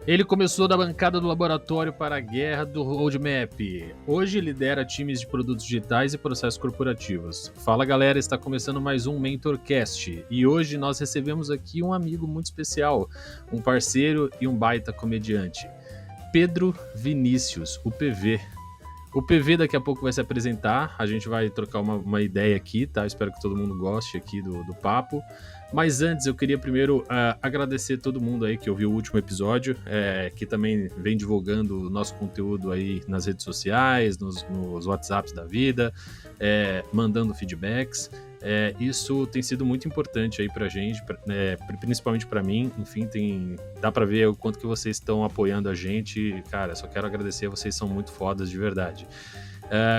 Ele começou da bancada do laboratório para a guerra do roadmap. Hoje lidera times de produtos digitais e processos corporativos. Fala galera, está começando mais um MentorCast. E hoje nós recebemos aqui um amigo muito especial, um parceiro e um baita comediante. Pedro Vinícius, o PV. O PV daqui a pouco vai se apresentar, a gente vai trocar uma ideia aqui, tá? Espero que todo mundo goste aqui do papo. Mas antes eu queria primeiro agradecer todo mundo aí que ouviu o último episódio, que também vem divulgando o nosso conteúdo aí nas redes sociais, nos WhatsApps da vida, mandando feedbacks. Isso tem sido muito importante aí pra gente, principalmente pra mim. Enfim, dá pra ver o quanto que vocês estão apoiando a gente. Cara, só quero agradecer, vocês são muito fodas de verdade.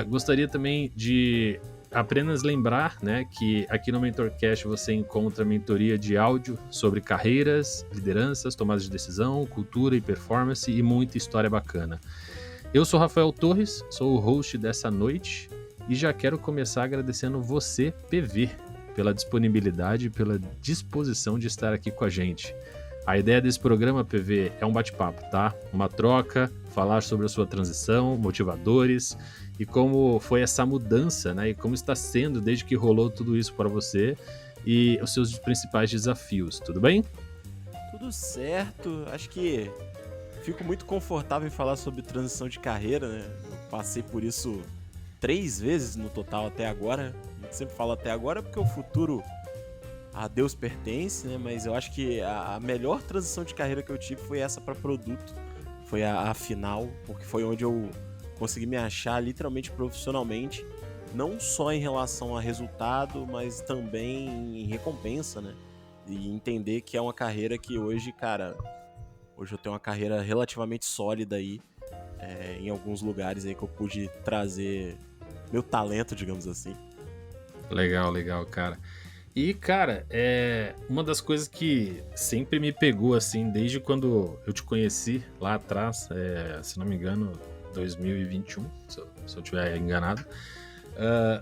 Gostaria também de apenas lembrar, né, que aqui no MentorCast você encontra mentoria de áudio sobre carreiras, lideranças, tomadas de decisão, cultura e performance e muita história bacana. Eu sou Rafael Torres, sou o host dessa noite e já quero começar agradecendo você, PV, pela disponibilidade e pela disposição de estar aqui com a gente. A ideia desse programa, PV, é um bate-papo, tá? Uma troca, falar sobre a sua transição, motivadores e como foi essa mudança, né? E como está sendo desde que rolou tudo isso para você e os seus principais desafios, tudo bem? Tudo certo, acho que fico muito confortável em falar sobre transição de carreira, né? Eu passei por isso 3 vezes no total até agora. A gente sempre fala até agora porque o futuro a Deus pertence, né? Mas eu acho que a melhor transição de carreira que eu tive foi essa para produto. Foi a final, porque foi onde eu consegui me achar literalmente profissionalmente, não só em relação a resultado, mas também em recompensa, né? E entender que é uma carreira que hoje, cara, hoje eu tenho uma carreira relativamente sólida aí, em alguns lugares aí que eu pude trazer meu talento, digamos assim. Legal, cara. E, cara, uma das coisas que sempre me pegou, assim, desde quando eu te conheci lá atrás, se não me engano, 2021, se eu tiver enganado,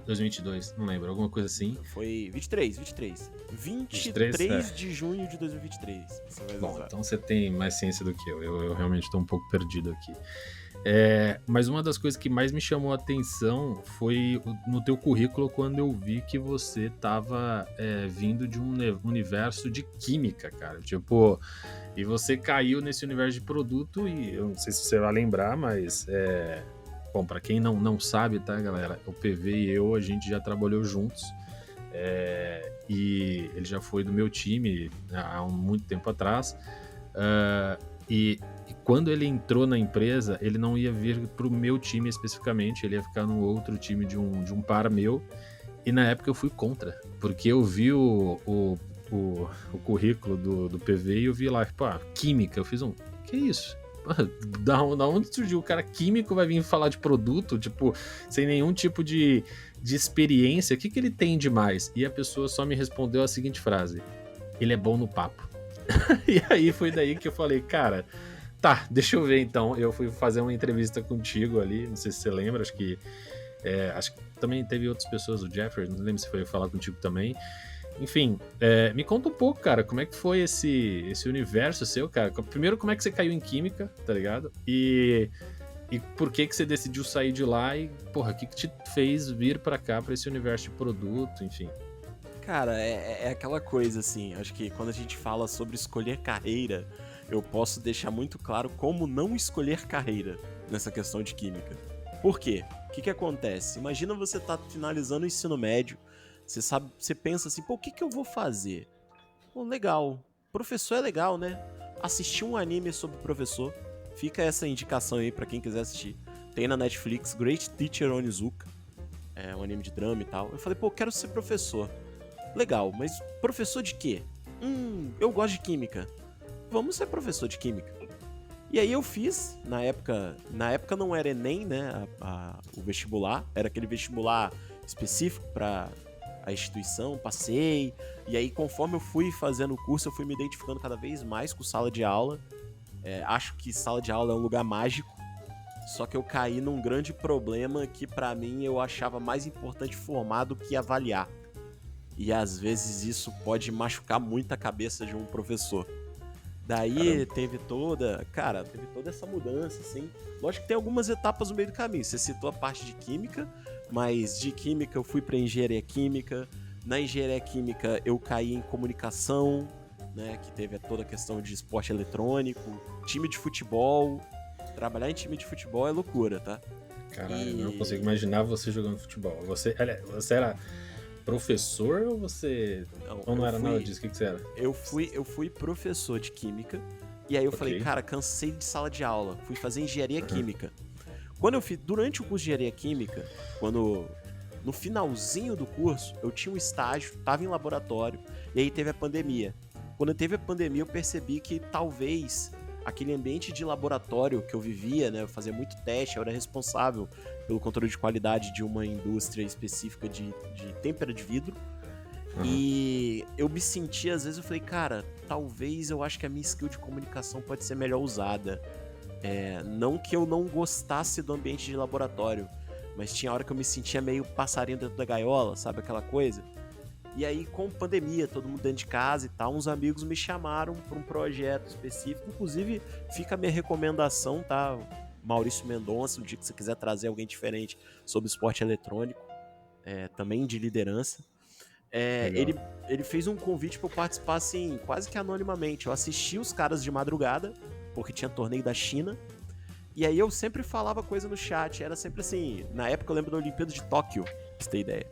2022, não lembro, alguma coisa assim. Foi 23 de junho de 2023. Bom, então você tem mais ciência do que eu realmente estou um pouco perdido aqui. Mas uma das coisas que mais me chamou a atenção foi no teu currículo quando eu vi que você estava vindo de um universo de química, cara. Tipo, e você caiu nesse universo de produto e eu não sei se você vai lembrar, mas bom, para quem não sabe, tá, galera? O PV e eu, a gente já trabalhou juntos. E ele já foi do meu time há muito tempo atrás. E quando ele entrou na empresa, ele não ia vir pro meu time especificamente, ele ia ficar no outro time de um par meu. E na época eu fui contra, porque eu vi o currículo do PV e eu vi lá, tipo, química. Eu fiz que isso? Da onde surgiu? O cara químico vai vir falar de produto, tipo, sem nenhum tipo de experiência. O que ele tem de mais? E a pessoa só me respondeu a seguinte frase: ele é bom no papo. E aí foi daí que eu falei, cara, tá, deixa eu ver então. Eu fui fazer uma entrevista contigo ali, não sei se você lembra, acho que também teve outras pessoas, o Jeffrey, não lembro se foi falar contigo também. Enfim, me conta um pouco, cara, como é que foi esse universo seu, cara? Primeiro, como é que você caiu em química, tá ligado? E por que você decidiu sair de lá e, porra, o que te fez vir pra cá, pra esse universo de produto, enfim? Cara, é aquela coisa assim, acho que quando a gente fala sobre escolher carreira, eu posso deixar muito claro como não escolher carreira nessa questão de química. Por quê? O que acontece? Imagina você tá finalizando o ensino médio, você pensa assim, pô, o que eu vou fazer? Pô, legal, professor é legal, né? Assistir um anime sobre professor, fica essa indicação aí pra quem quiser assistir. Tem na Netflix, Great Teacher Onizuka, é um anime de drama e tal. Eu falei, pô, quero ser professor. Legal, mas professor de quê? Eu gosto de química. Vamos ser professor de química. E aí eu fiz, na época não era Enem, né, o vestibular, era aquele vestibular específico para a instituição, passei, e aí conforme eu fui fazendo o curso, eu fui me identificando cada vez mais com sala de aula. Acho que sala de aula é um lugar mágico, Só que eu caí num grande problema que pra mim eu achava mais importante formar do que avaliar. E às vezes isso pode machucar muito a cabeça de um professor. Daí Caramba. teve toda essa mudança, assim. Lógico que tem algumas etapas no meio do caminho. Você citou a parte de química, mas de química eu fui para engenharia química. Na engenharia química eu caí em comunicação, né? Que teve toda a questão de esporte eletrônico, time de futebol. Trabalhar em time de futebol é loucura, tá? Caralho, não consigo E imaginar você jogando futebol. Você era professor ou você. não, Ou não era nada disso? O que você era? eu fui professor de química. E aí eu falei, Ok. cara, cansei de sala de aula. Fui fazer engenharia Aham. química. Durante o curso de engenharia química, no finalzinho do curso, eu tinha um estágio, tava em laboratório, e aí teve a pandemia. Quando teve a pandemia, eu percebi que talvez aquele ambiente de laboratório que eu vivia, né, eu fazia muito teste, eu era responsável pelo controle de qualidade de uma indústria específica de têmpera de vidro. Aham. E eu me sentia, às vezes eu falei, cara, talvez eu acho que a minha skill de comunicação pode ser melhor usada. Não que eu não gostasse do ambiente de laboratório, mas tinha hora que eu me sentia meio passarinho dentro da gaiola, sabe aquela coisa? E aí, com pandemia, todo mundo dentro de casa e tal, uns amigos me chamaram para um projeto específico. Inclusive, fica a minha recomendação, tá? Maurício Mendonça, no dia que você quiser trazer alguém diferente sobre esporte eletrônico, também de liderança. É, Legal. ele fez um convite para eu participar, assim, quase que anonimamente. Eu assisti os caras de madrugada, porque tinha torneio da China. E aí eu sempre falava coisa no chat. Era sempre assim. Na época eu lembro da Olimpíada de Tóquio, pra você ter ideia.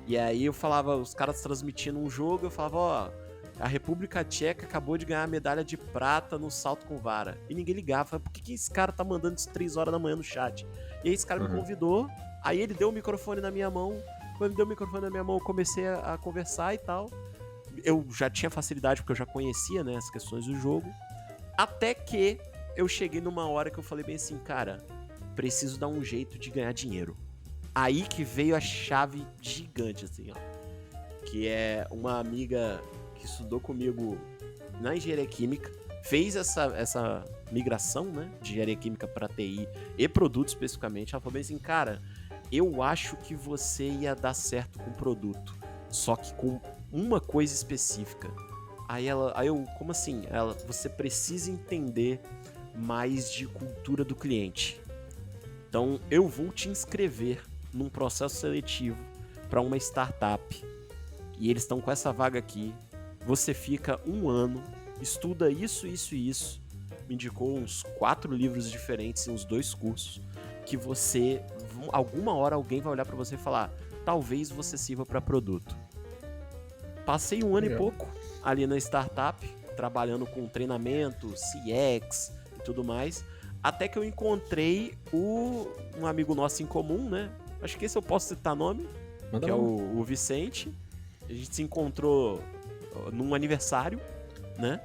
E aí eu falava, os caras transmitindo um jogo, eu falava, ó, a República Tcheca acabou de ganhar a medalha de prata no salto com vara. E ninguém ligava. Falei, por que esse cara tá mandando isso 3 horas da manhã no chat? E aí esse cara me Aham. convidou, aí ele deu o microfone na minha mão. Quando ele deu o microfone na minha mão, eu comecei a conversar e tal. Eu já tinha facilidade, porque eu já conhecia, né, as questões do jogo. Até que eu cheguei numa hora que eu falei bem assim, cara, preciso dar um jeito de ganhar dinheiro. Aí que veio a chave gigante, assim, ó. Que é uma amiga que estudou comigo na engenharia química, fez essa migração, né, de engenharia química para TI e produto especificamente. Ela falou bem assim, cara, eu acho que você ia dar certo com produto, só que com uma coisa específica. Aí eu, como assim? Você precisa entender mais de cultura do cliente. Então eu vou te inscrever num processo seletivo para uma startup e eles estão com essa vaga aqui. Você fica 1 ano, estuda isso, isso e isso. Me indicou uns 4 livros diferentes e uns 2 cursos que você, alguma hora alguém vai olhar para você e falar, talvez você sirva para produto. Passei 1 ano e Legal. pouco ali na startup, trabalhando com treinamento, CX e tudo mais, até que eu encontrei um amigo nosso em comum, né? Acho que esse eu posso citar nome, Manda que é bala. o Vicente. A gente se encontrou num aniversário, né?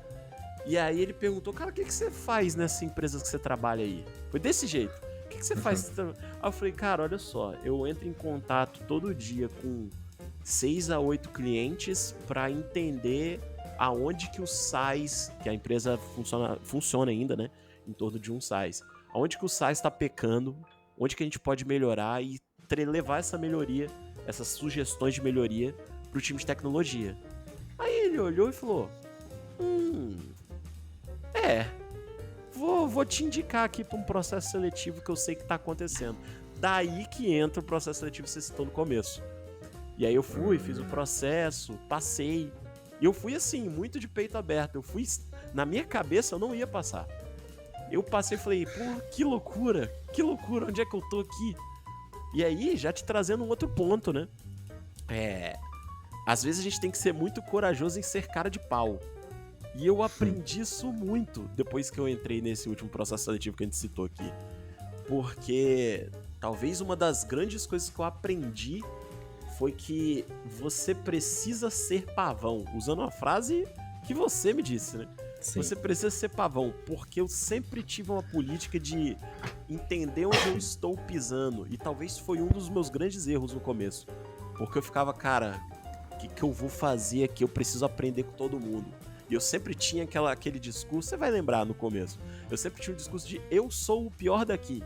E aí ele perguntou, cara, o que você faz nessa empresa que você trabalha aí? Foi desse jeito. O que você faz? Aí eu falei, cara, olha só, eu entro em contato todo dia com 6 a 8 clientes para entender aonde que o SaaS, que a empresa funciona ainda, né? Em torno de um SaaS. Aonde que o SaaS está pecando, onde que a gente pode melhorar e levar essa melhoria, essas sugestões de melhoria pro time de tecnologia. Aí ele olhou e falou, vou te indicar aqui para um processo seletivo que eu sei que tá acontecendo. Daí que entra o processo seletivo que você citou no começo. E aí eu fui, fiz o processo, passei. E eu fui assim, muito de peito aberto. Eu fui, na minha cabeça eu não ia passar. Eu passei e falei, pô, que loucura, onde é que eu tô aqui? E aí, já te trazendo um outro ponto, né? Às vezes a gente tem que ser muito corajoso em ser cara de pau. E eu aprendi isso muito depois que eu entrei nesse último processo seletivo que a gente citou aqui. Porque talvez uma das grandes coisas que eu aprendi foi que você precisa ser pavão. Usando uma frase que você me disse, né? Sim. Você precisa ser pavão, porque eu sempre tive uma política de entender onde eu estou pisando. E talvez foi um dos meus grandes erros no começo. Porque eu ficava, cara, o que eu vou fazer aqui? Eu preciso aprender com todo mundo. E eu sempre tinha aquele discurso, você vai lembrar no começo. Eu sempre tinha um discurso de eu sou o pior daqui.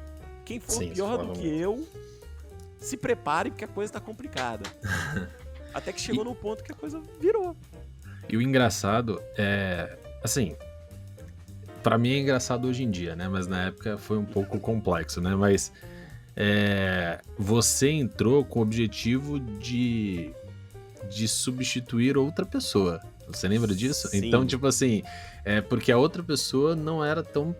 quem for Sim, pior do que eu, se prepare porque a coisa tá complicada. Até que chegou no ponto que a coisa virou. E o engraçado é, assim, pra mim é engraçado hoje em dia, né? Mas na época foi um pouco complexo, né? Mas você entrou com o objetivo de substituir outra pessoa. Você lembra disso? Sim. Então, tipo assim, porque a outra pessoa não era tão,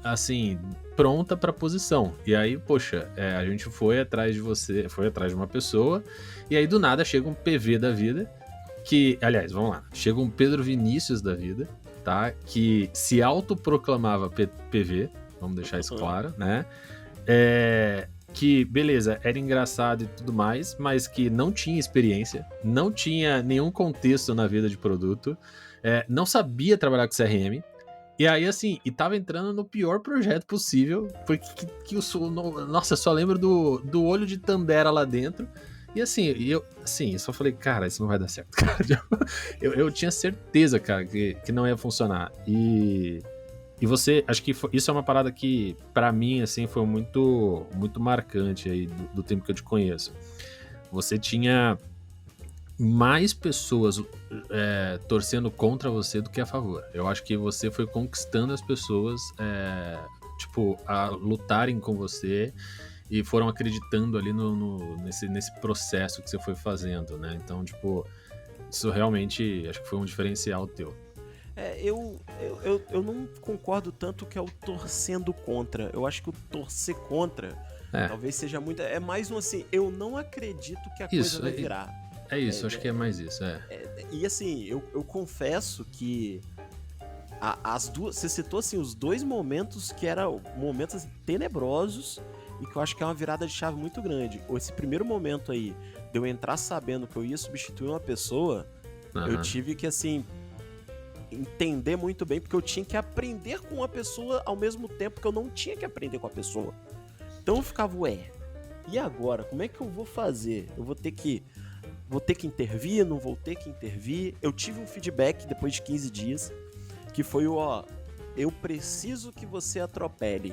assim, pronta pra posição. E aí, poxa, a gente foi atrás de você, foi atrás de uma pessoa, e aí do nada chega um PV da vida, que, aliás, vamos lá, chega um Pedro Vinícius da vida, tá? Que se autoproclamava PV, vamos deixar isso claro, né? Que, beleza, era engraçado e tudo mais, mas que não tinha experiência, não tinha nenhum contexto na vida de produto, não sabia trabalhar com CRM, e aí, assim, e tava entrando no pior projeto possível, porque nossa, eu só lembro do olho de Tandera lá dentro, e assim, eu só falei, cara, isso não vai dar certo, cara. Eu tinha certeza, cara, que não ia funcionar, e você, acho que isso é uma parada que, pra mim, assim, foi muito, muito marcante aí do tempo que eu te conheço. Você tinha mais pessoas torcendo contra você do que a favor. Eu acho que você foi conquistando as pessoas, tipo, a lutarem com você e foram acreditando ali nesse processo que você foi fazendo, né? Então, tipo, isso realmente, acho que foi um diferencial teu. Eu não concordo tanto que é o torcendo contra. Eu acho que o torcer contra talvez seja muito. É mais um assim, eu não acredito que a coisa vai virar. É isso, acho que é mais isso, E assim, eu confesso que as duas. Você citou assim, os dois momentos que eram momentos assim, tenebrosos e que eu acho que é uma virada de chave muito grande. Esse primeiro momento aí, de eu entrar sabendo que eu ia substituir uma pessoa, eu tive que, assim, entender muito bem, porque eu tinha que aprender com a pessoa ao mesmo tempo que eu não tinha que aprender com a pessoa. Então eu ficava, e agora? Como é que eu vou fazer? Eu vou ter que intervir? Não vou ter que intervir? Eu tive um feedback depois de 15 dias, que foi eu preciso que você atropele.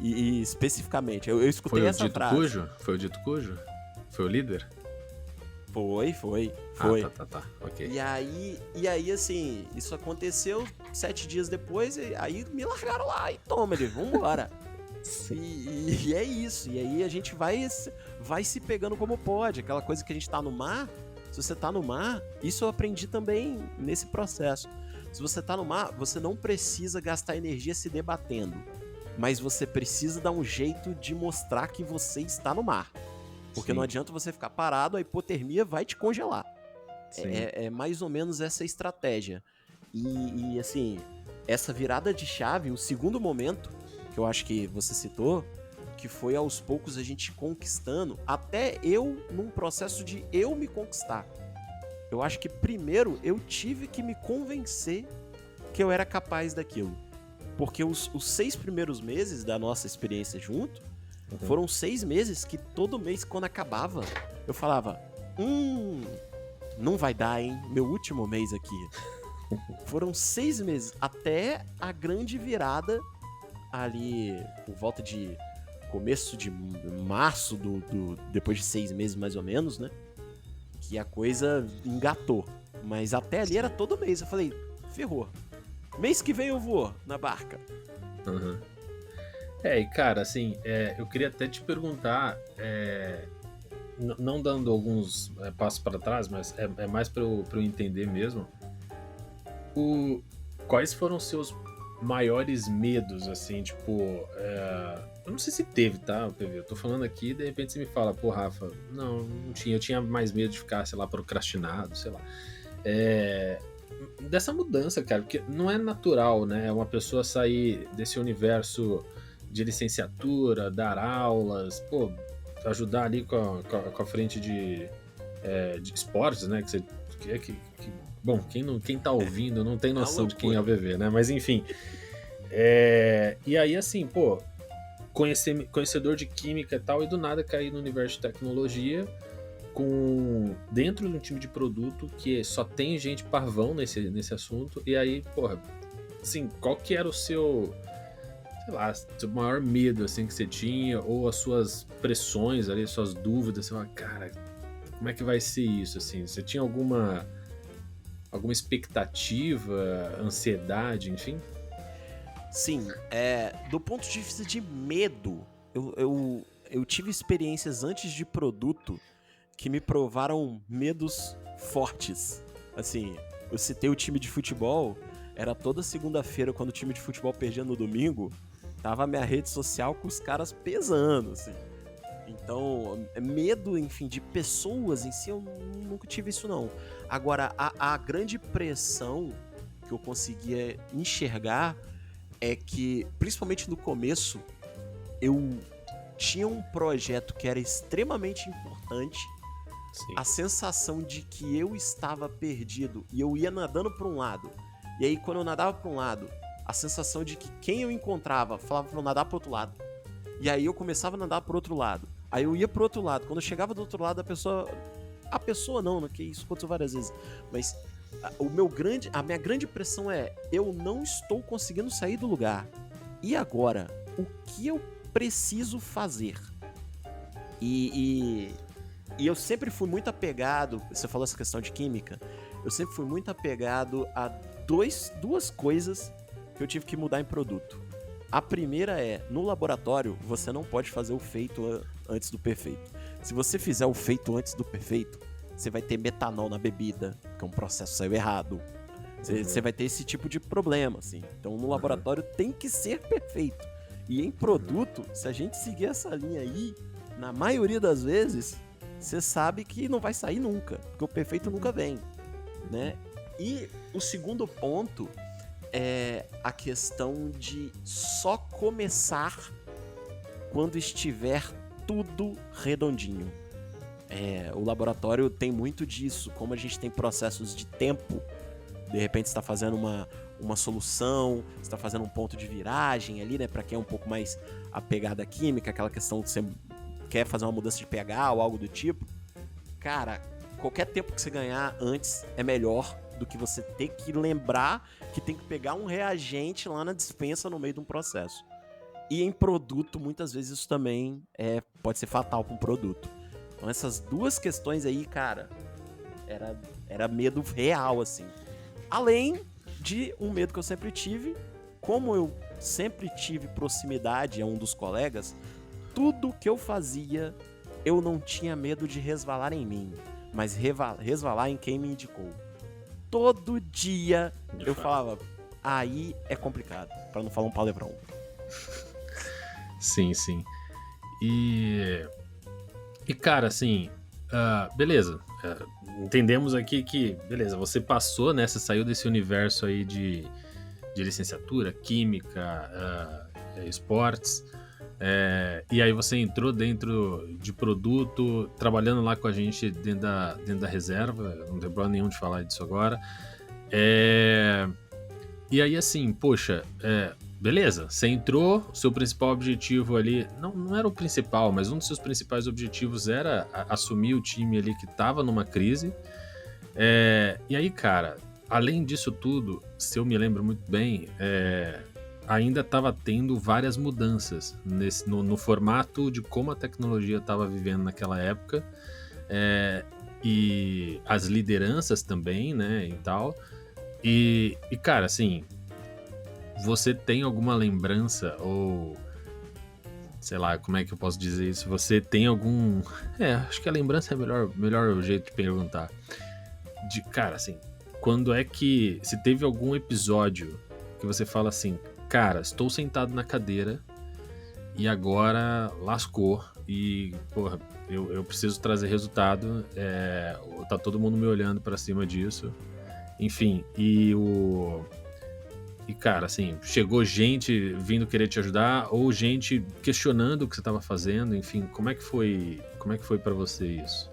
E especificamente, eu escutei essa frase. Foi o dito cujo? Foi o líder? Foi. Tá. Ok. E aí, assim, isso aconteceu 7 dies depois, e aí me largaram lá e toma, vambora. E é isso. E aí a gente vai se pegando como pode. Aquela coisa que a gente tá no mar, se você tá no mar, isso eu aprendi também nesse processo. Se você tá no mar, você não precisa gastar energia se debatendo, mas você precisa dar um jeito de mostrar que você está no mar. Porque não adianta você ficar parado, a hipotermia vai te congelar. É mais ou menos essa estratégia. E assim, essa virada de chave, o segundo momento, que eu acho que você citou, que foi aos poucos a gente conquistando, até eu num processo de eu me conquistar. Eu acho que primeiro eu tive que me convencer que eu era capaz daquilo. Porque os 6 primeiros meses da nossa experiência junto, foram 6 meses que todo mês, quando acabava, eu falava, não vai dar, hein? Meu último mês aqui. Foram 6 meses, até a grande virada ali, por volta de começo de março, depois de 6 meses mais ou menos, né? Que a coisa engatou. Mas até ali era todo mês. Eu falei, ferrou. Mês que vem eu vou na barca. E cara, assim, eu queria até te perguntar, não dando alguns passos para trás, mas é mais para eu entender mesmo, quais foram os seus maiores medos, assim, tipo, eu não sei se teve, tá, PV, eu tô falando aqui e de repente você me fala, pô, Rafa, não tinha, eu tinha mais medo de ficar, sei lá, procrastinado, sei lá, dessa mudança, cara, porque não é natural, né, uma pessoa sair desse universo de licenciatura, dar aulas, pô, ajudar ali com a frente de esportes, né? Bom, quem tá ouvindo não tem noção de quem é o VV, né? Mas enfim. E aí, assim, pô, conhecedor de química e tal, e do nada cair no universo de tecnologia, dentro de um time de produto que só tem gente parvão nesse assunto, e aí, porra, assim, qual que era o seu... sei lá, o maior medo, assim, que você tinha, ou as suas pressões ali, suas dúvidas, você fala, cara, como é que vai ser isso, assim? Você tinha alguma expectativa, ansiedade, enfim? Sim, do ponto de vista de medo, eu tive experiências antes de produto que me provaram medos fortes. Assim, eu citei o time de futebol, era toda segunda-feira quando o time de futebol perdia no domingo, tava a minha rede social com os caras pesando, assim. Então, medo, enfim, de pessoas em si, eu nunca tive isso não. Agora, a grande pressão que eu conseguia enxergar é que, principalmente no começo, eu tinha um projeto que era extremamente importante. Sim. A sensação de que eu estava perdido e eu ia nadando para um lado. E aí, quando eu nadava para um lado, a sensação de que quem eu encontrava falava para eu nadar para outro lado. E aí eu começava a nadar para outro lado. Aí eu ia pro outro lado. Quando eu chegava do outro lado, a pessoa não, que isso aconteceu várias vezes. Mas a minha grande impressão é: eu não estou conseguindo sair do lugar. E agora? O que eu preciso fazer? E eu sempre fui muito apegado. Você falou essa questão de química. Eu sempre fui muito apegado a duas coisas que eu tive que mudar em produto. A primeira é, no laboratório, você não pode fazer o feito antes do perfeito. Se você fizer o feito antes do perfeito, você vai ter metanol na bebida, que é um processo que saiu errado. Você vai ter esse tipo de problema, assim. Então, no laboratório tem que ser perfeito. E em produto, se a gente seguir essa linha aí, na maioria das vezes, você sabe que não vai sair nunca, porque o perfeito nunca vem, né? E o segundo ponto é a questão de só começar quando estiver tudo redondinho. O laboratório tem muito disso, como a gente tem processos de tempo, de repente você está fazendo uma solução, você está fazendo um ponto de viragem ali, né, para quem é um pouco mais apegado à química, aquela questão que você quer fazer uma mudança de pH ou algo do tipo, cara, qualquer tempo que você ganhar antes é melhor do que você ter que lembrar que tem que pegar um reagente lá na despensa no meio de um processo. E em produto, muitas vezes isso também pode ser fatal para um produto. Então essas duas questões aí, cara, era medo real, assim. Além de um medo que eu sempre tive, como eu sempre tive proximidade a um dos colegas, tudo que eu fazia, eu não tinha medo de resvalar em mim, mas resvalar em quem me indicou. Todo dia eu falava, aí é complicado, pra não falar um palavrão. Sim. E cara, assim, beleza. Entendemos aqui que, beleza, você passou, né? Você saiu desse universo aí de licenciatura, química, esportes. E aí você entrou dentro de produto, trabalhando lá com a gente dentro da reserva, não tem problema nenhum de falar disso agora. E aí assim, poxa, beleza, você entrou, seu principal objetivo ali, não era o principal, mas um dos seus principais objetivos era assumir o time ali que estava numa crise. E aí, cara, além disso tudo, se eu me lembro muito bem, ainda estava tendo várias mudanças no formato de como a tecnologia estava vivendo naquela época, e as lideranças também, né, e tal. E cara, assim, você tem alguma lembrança ou sei lá, como é que eu posso dizer isso? Você tem algum... acho que a lembrança é o melhor jeito de perguntar. Cara, assim, quando é que... Se teve algum episódio que você fala assim, cara, estou sentado na cadeira e agora lascou e, porra, eu preciso trazer resultado, tá todo mundo me olhando pra cima disso. Enfim, e cara, assim, chegou gente vindo querer te ajudar ou gente questionando o que você estava fazendo, enfim, como é que foi para você isso?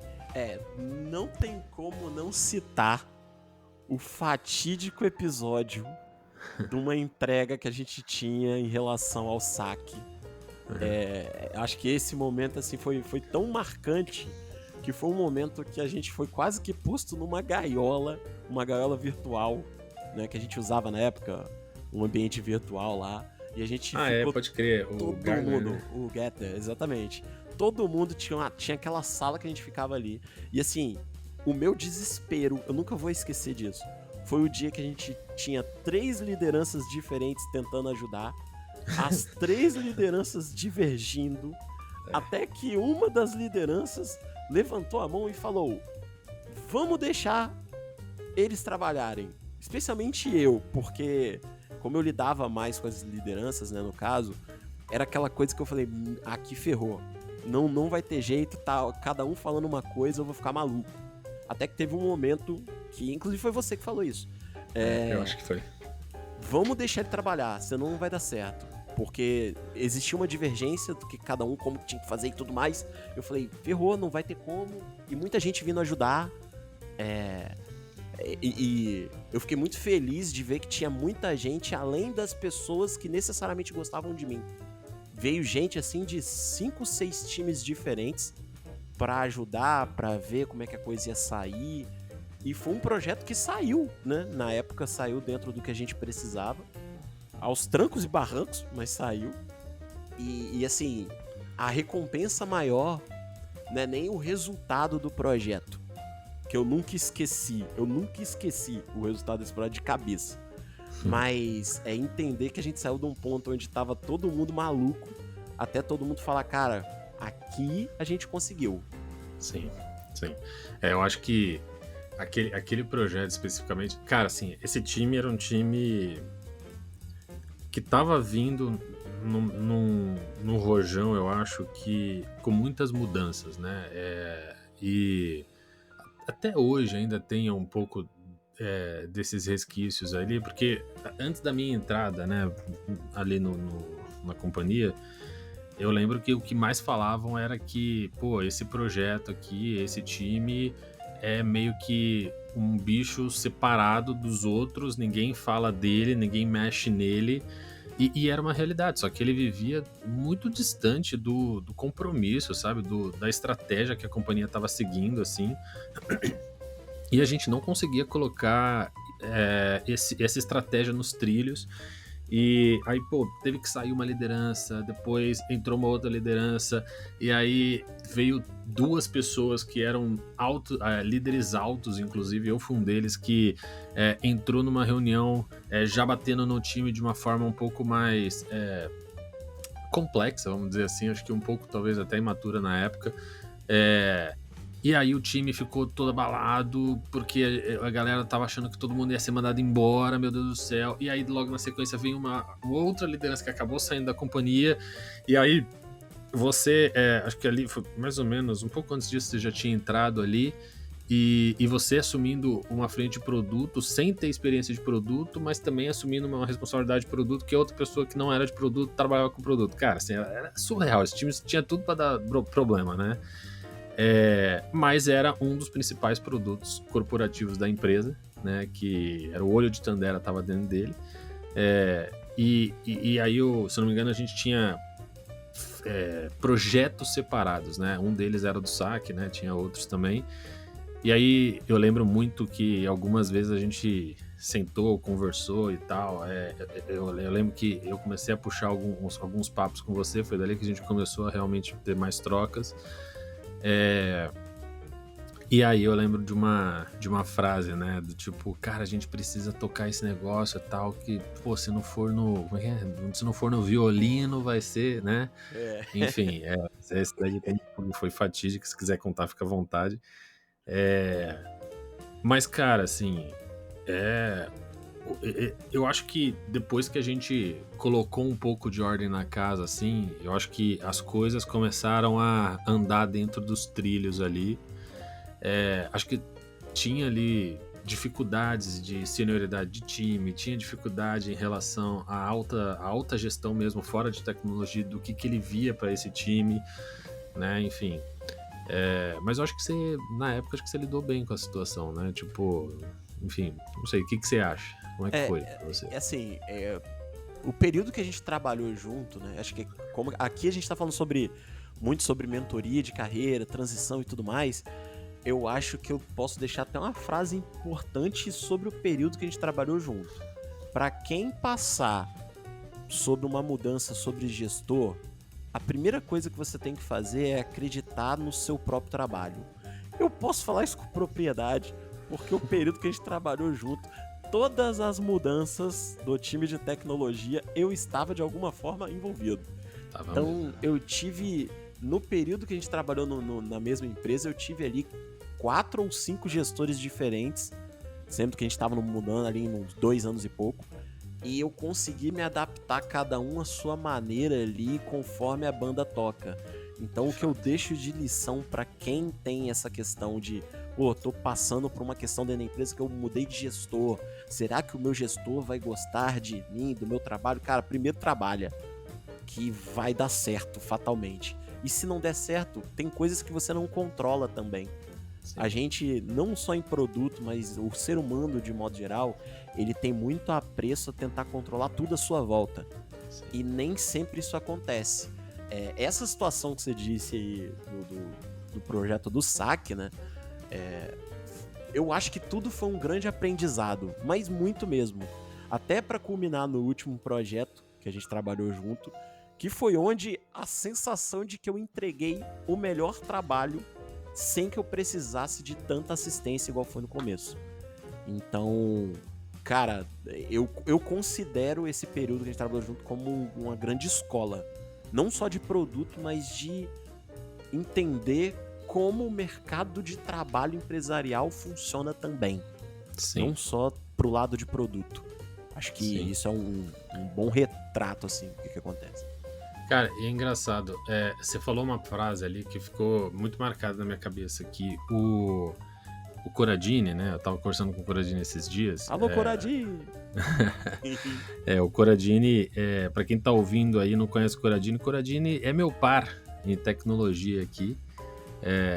Não tem como não citar o fatídico episódio de uma entrega que a gente tinha em relação ao saque. Acho que esse momento assim foi tão marcante que foi um momento que a gente foi quase que posto numa gaiola, uma gaiola virtual, né, que a gente usava na época, um ambiente virtual lá. E a gente Ah, ficou pode crer. O todo Garner, mundo, né? o Getter, exatamente. Todo mundo tinha aquela sala que a gente ficava ali. E assim, o meu desespero, eu nunca vou esquecer disso. Foi o dia que a gente tinha 3 lideranças diferentes tentando ajudar, as 3 lideranças divergindo, até que uma das lideranças levantou a mão e falou: vamos deixar eles trabalharem. Especialmente eu, porque como eu lidava mais com as lideranças, né, no caso, era aquela coisa que eu falei, aqui ferrou. Não vai ter jeito, tá cada um falando uma coisa, eu vou ficar maluco. Até que teve um momento que, inclusive foi você que falou isso. Eu acho que foi. Vamos deixar ele trabalhar, senão não vai dar certo. Porque existia uma divergência do que cada um como tinha que fazer e tudo mais. Eu falei, ferrou, não vai ter como. E muita gente vindo ajudar. E eu fiquei muito feliz de ver que tinha muita gente, além das pessoas que necessariamente gostavam de mim. Veio gente assim de 5, 6 times diferentes pra ajudar, pra ver como é que a coisa ia sair. E foi um projeto que saiu, né? Na época saiu dentro do que a gente precisava. Aos trancos e barrancos, mas saiu. E assim, a recompensa maior não é nem o resultado do projeto. Que eu nunca esqueci o resultado desse projeto de cabeça. Mas é entender que a gente saiu de um ponto onde tava todo mundo maluco, até todo mundo falar, cara, aqui a gente conseguiu. Sim, sim. Eu acho que aquele projeto especificamente... Cara, assim, esse time era um time que tava vindo num rojão, eu acho, que com muitas mudanças, né? E até hoje ainda tem um pouco desses resquícios ali, porque antes da minha entrada, né, ali na companhia, eu lembro que o que mais falavam era que, pô, esse projeto aqui, esse time é meio que um bicho separado dos outros, ninguém fala dele, ninguém mexe nele, e era uma realidade, só que ele vivia muito distante do compromisso, sabe, da estratégia que a companhia estava seguindo, assim, e a gente não conseguia colocar essa estratégia nos trilhos. E aí, pô, teve que sair uma liderança, depois entrou uma outra liderança, e aí veio 2 pessoas que eram líderes altos, inclusive eu fui um deles, que entrou numa reunião já batendo no time de uma forma um pouco mais complexa, vamos dizer assim, acho que um pouco talvez até imatura na época. E aí o time ficou todo abalado, porque a galera tava achando que todo mundo ia ser mandado embora, meu Deus do céu. E aí logo na sequência veio uma outra liderança que acabou saindo da companhia. E aí você, acho que ali foi mais ou menos, um pouco antes disso você já tinha entrado ali. E você assumindo uma frente de produto, sem ter experiência de produto, mas também assumindo uma responsabilidade de produto que outra pessoa que não era de produto trabalhava com produto. Cara, assim, era surreal. Esse time tinha tudo pra dar problema, né? Mas era um dos principais produtos corporativos da empresa, né, que era o olho de Tandera, estava dentro dele. E aí, se não me engano, a gente tinha projetos separados, né? Um deles era do saque, né? Tinha outros também. E aí eu lembro muito que algumas vezes a gente sentou, conversou e tal. Eu lembro que eu comecei a puxar alguns papos com você, foi dali que a gente começou a realmente ter mais trocas. E aí eu lembro de uma frase, né, do tipo, cara, a gente precisa tocar esse negócio e tal, que, pô, se não for no violino vai ser, né, enfim, esse daí foi fatídico, se quiser contar fica à vontade. Mas, cara, assim, eu acho que depois que a gente colocou um pouco de ordem na casa, assim, eu acho que as coisas começaram a andar dentro dos trilhos ali. Acho que tinha ali dificuldades de senioridade de time, tinha dificuldade em relação à alta gestão mesmo, fora de tecnologia, do que ele via para esse time, né, enfim. Mas eu acho que na época, acho que você lidou bem com a situação, né, tipo, enfim, não sei, o que você acha? Como é que foi pra você? Assim, o período que a gente trabalhou junto, né? Acho que como aqui a gente tá falando muito sobre mentoria de carreira, transição e tudo mais. Eu acho que eu posso deixar até uma frase importante sobre o período que a gente trabalhou junto. Para quem passar sobre uma mudança sobre gestor, a primeira coisa que você tem que fazer é acreditar no seu próprio trabalho. Eu posso falar isso com propriedade, porque o período que a gente trabalhou junto, todas as mudanças do time de tecnologia, eu estava de alguma forma envolvido. Então, eu tive, no período que a gente trabalhou na mesma empresa, eu tive ali 4 ou 5 gestores diferentes, sendo que a gente estava mudando ali uns 2 anos e pouco, e eu consegui me adaptar cada um à sua maneira ali, conforme a banda toca. Então, o que eu deixo de lição para quem tem essa questão de, pô, tô passando por uma questão dentro da empresa que eu mudei de gestor, será que o meu gestor vai gostar de mim, do meu trabalho? Cara, primeiro trabalha, que vai dar certo, fatalmente. E se não der certo, tem coisas que você não controla também. Sim. A gente, não só em produto, mas o ser humano, de modo geral, ele tem muito apreço a tentar controlar tudo à sua volta. Sim. E nem sempre isso acontece. Essa situação que você disse aí do projeto do saque, né? Eu acho que tudo foi um grande aprendizado, mas muito mesmo. Até para culminar no último projeto que a gente trabalhou junto, que foi onde a sensação de que eu entreguei o melhor trabalho sem que eu precisasse de tanta assistência igual foi no começo. Então, cara, eu considero esse período que a gente trabalhou junto como uma grande escola. Não só de produto, mas de entender como o mercado de trabalho empresarial funciona também. Sim. Não só pro lado de produto. Acho que Sim. Isso é um bom retrato, assim, do que acontece. Cara, e é engraçado, você falou uma frase ali que ficou muito marcada na minha cabeça, que o Corradini, né, eu tava conversando com o Corradini esses dias. Alô, Corradini! O Corradini, pra quem tá ouvindo aí e não conhece o Corradini é meu par em tecnologia aqui.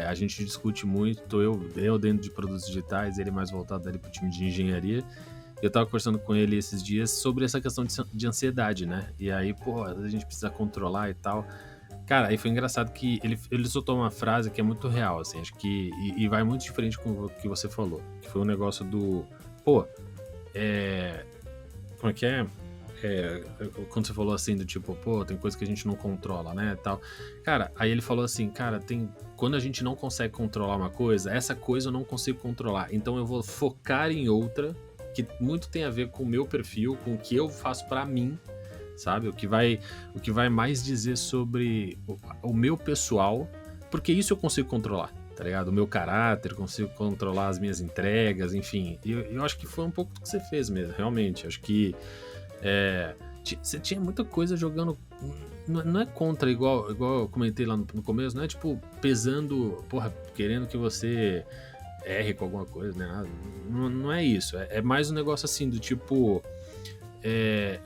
A gente discute muito, eu dentro de produtos digitais, ele mais voltado ali pro time de engenharia. Eu tava conversando com ele esses dias sobre essa questão de ansiedade, né? E aí, pô, a gente precisa controlar e tal. Cara, aí foi engraçado que ele soltou uma frase que é muito real, assim, acho que... E vai muito diferente com o que você falou. Que foi um negócio do... Pô, como é que é? Quando você falou assim, do tipo, pô, tem coisa que a gente não controla, né, tal. Cara, aí ele falou assim, cara, quando a gente não consegue controlar uma coisa, essa coisa eu não consigo controlar. Então eu vou focar em outra... que muito tem a ver com o meu perfil, com o que eu faço pra mim, sabe? O que vai mais dizer sobre o meu pessoal, porque isso eu consigo controlar, tá ligado? O meu caráter, consigo controlar as minhas entregas, enfim. E eu acho que foi um pouco do que você fez mesmo, realmente. Acho que você tinha muita coisa jogando... Não é contra, igual eu comentei lá no começo, não é tipo pesando, porra, querendo que você... erre com alguma coisa, né? Não é isso. É mais um negócio assim do tipo...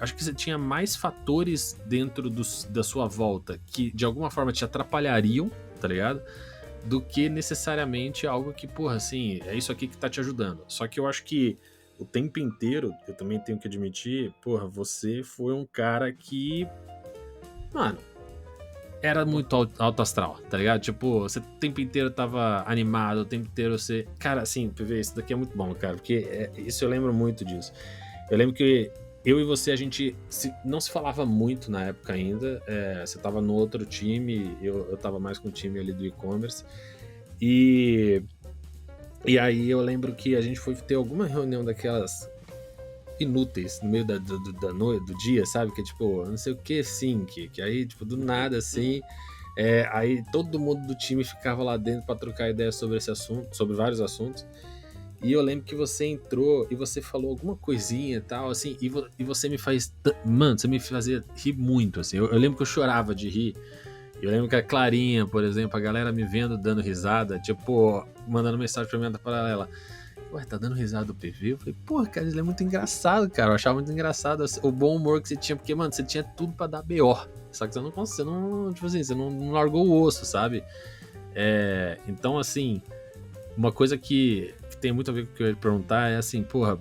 acho que você tinha mais fatores dentro da sua volta que de alguma forma te atrapalhariam, tá ligado? Do que necessariamente algo que, porra, assim, é isso aqui que tá te ajudando. Só que eu acho que o tempo inteiro, eu também tenho que admitir, porra, você foi um cara que... Mano, era muito alto astral, tá ligado? Tipo, você o tempo inteiro tava animado, o tempo inteiro você... Cara, assim, PV, isso daqui é muito bom, cara, porque isso eu lembro muito disso. Eu lembro que eu e você, a gente não se falava muito na época ainda, você tava no outro time, eu tava mais com o time ali do e-commerce, e aí eu lembro que a gente foi ter alguma reunião daquelas... inúteis no meio da noite, do dia, sabe? Que é tipo, não sei o que, sync, que aí, tipo, do nada, assim, aí todo mundo do time ficava lá dentro pra trocar ideia sobre esse assunto, sobre vários assuntos, e eu lembro que você entrou e você falou alguma coisinha e tal, assim, e você me faz... Mano, você me fazia rir muito, assim, eu lembro que eu chorava de rir. Eu lembro que a Clarinha, por exemplo, a galera me vendo dando risada, tipo, mandando mensagem pra mim da paralela. Ué, tá dando risada do PV? Eu falei, porra, cara, ele é muito engraçado, cara. Eu achava muito engraçado o bom humor que você tinha, porque, mano, você tinha tudo pra dar BO. Só que você não tipo assim, você não largou o osso, sabe? Então, assim, uma coisa que tem muito a ver com o que eu ia perguntar é assim, porra,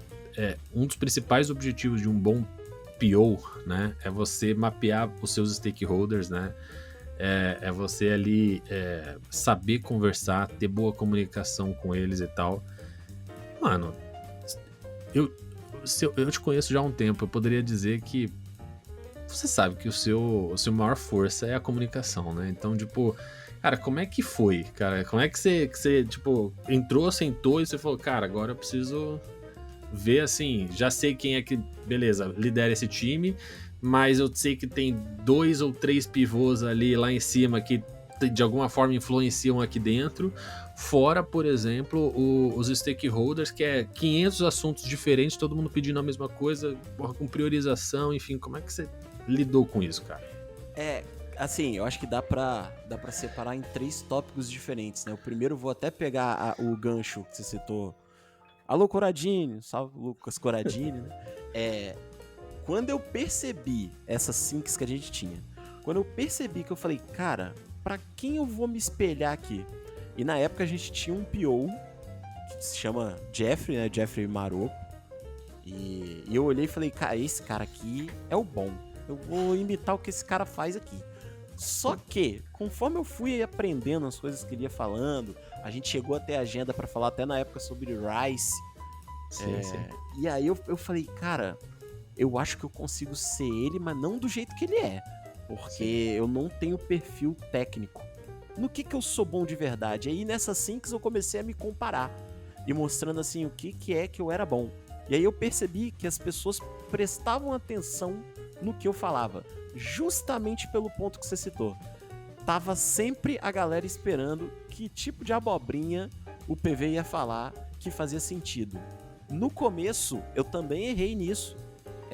um dos principais objetivos de um bom PO, né, é você mapear os seus stakeholders, né? É você ali saber conversar, ter boa comunicação com eles e tal. Mano, eu te conheço já há um tempo, eu poderia dizer que você sabe que o seu maior força é a comunicação, né? Então, tipo, cara, como é que foi, cara? Como é que você tipo, entrou, sentou e você falou, cara, agora eu preciso ver, assim, já sei quem é que, beleza, lidera esse time, mas eu sei que tem 2 ou 3 pivôs ali lá em cima que de alguma forma influenciam aqui dentro, fora, por exemplo, os stakeholders, que é 500 assuntos diferentes, todo mundo pedindo a mesma coisa, porra, com priorização, enfim, como é que você lidou com isso, cara? Assim, eu acho que dá pra separar em 3 tópicos diferentes, né? O primeiro, eu vou até pegar o gancho que você citou. Alô, Coradini, salve Lucas Coradini, né? Quando eu percebi essas syncs que a gente tinha, quando eu percebi que eu falei, cara, pra quem eu vou me espelhar aqui? E na época a gente tinha um PO que se chama Jeffrey, né? Jeffrey Maroco. E eu olhei e falei, cara, esse cara aqui é o bom. Eu vou imitar o que esse cara faz aqui. Só que, conforme eu fui aprendendo as coisas que ele ia falando, a gente chegou até a agenda pra falar até na época sobre Rice. Sim, sim. E aí eu falei, cara, eu acho que eu consigo ser ele, mas não do jeito que ele é. Porque eu não tenho perfil técnico. No que eu sou bom de verdade? Aí nessas syncs eu comecei a me comparar. E mostrando assim o que é que eu era bom. E aí eu percebi que as pessoas prestavam atenção no que eu falava. Justamente pelo ponto que você citou. Tava sempre a galera esperando que tipo de abobrinha o PV ia falar que fazia sentido. No começo, eu também errei nisso.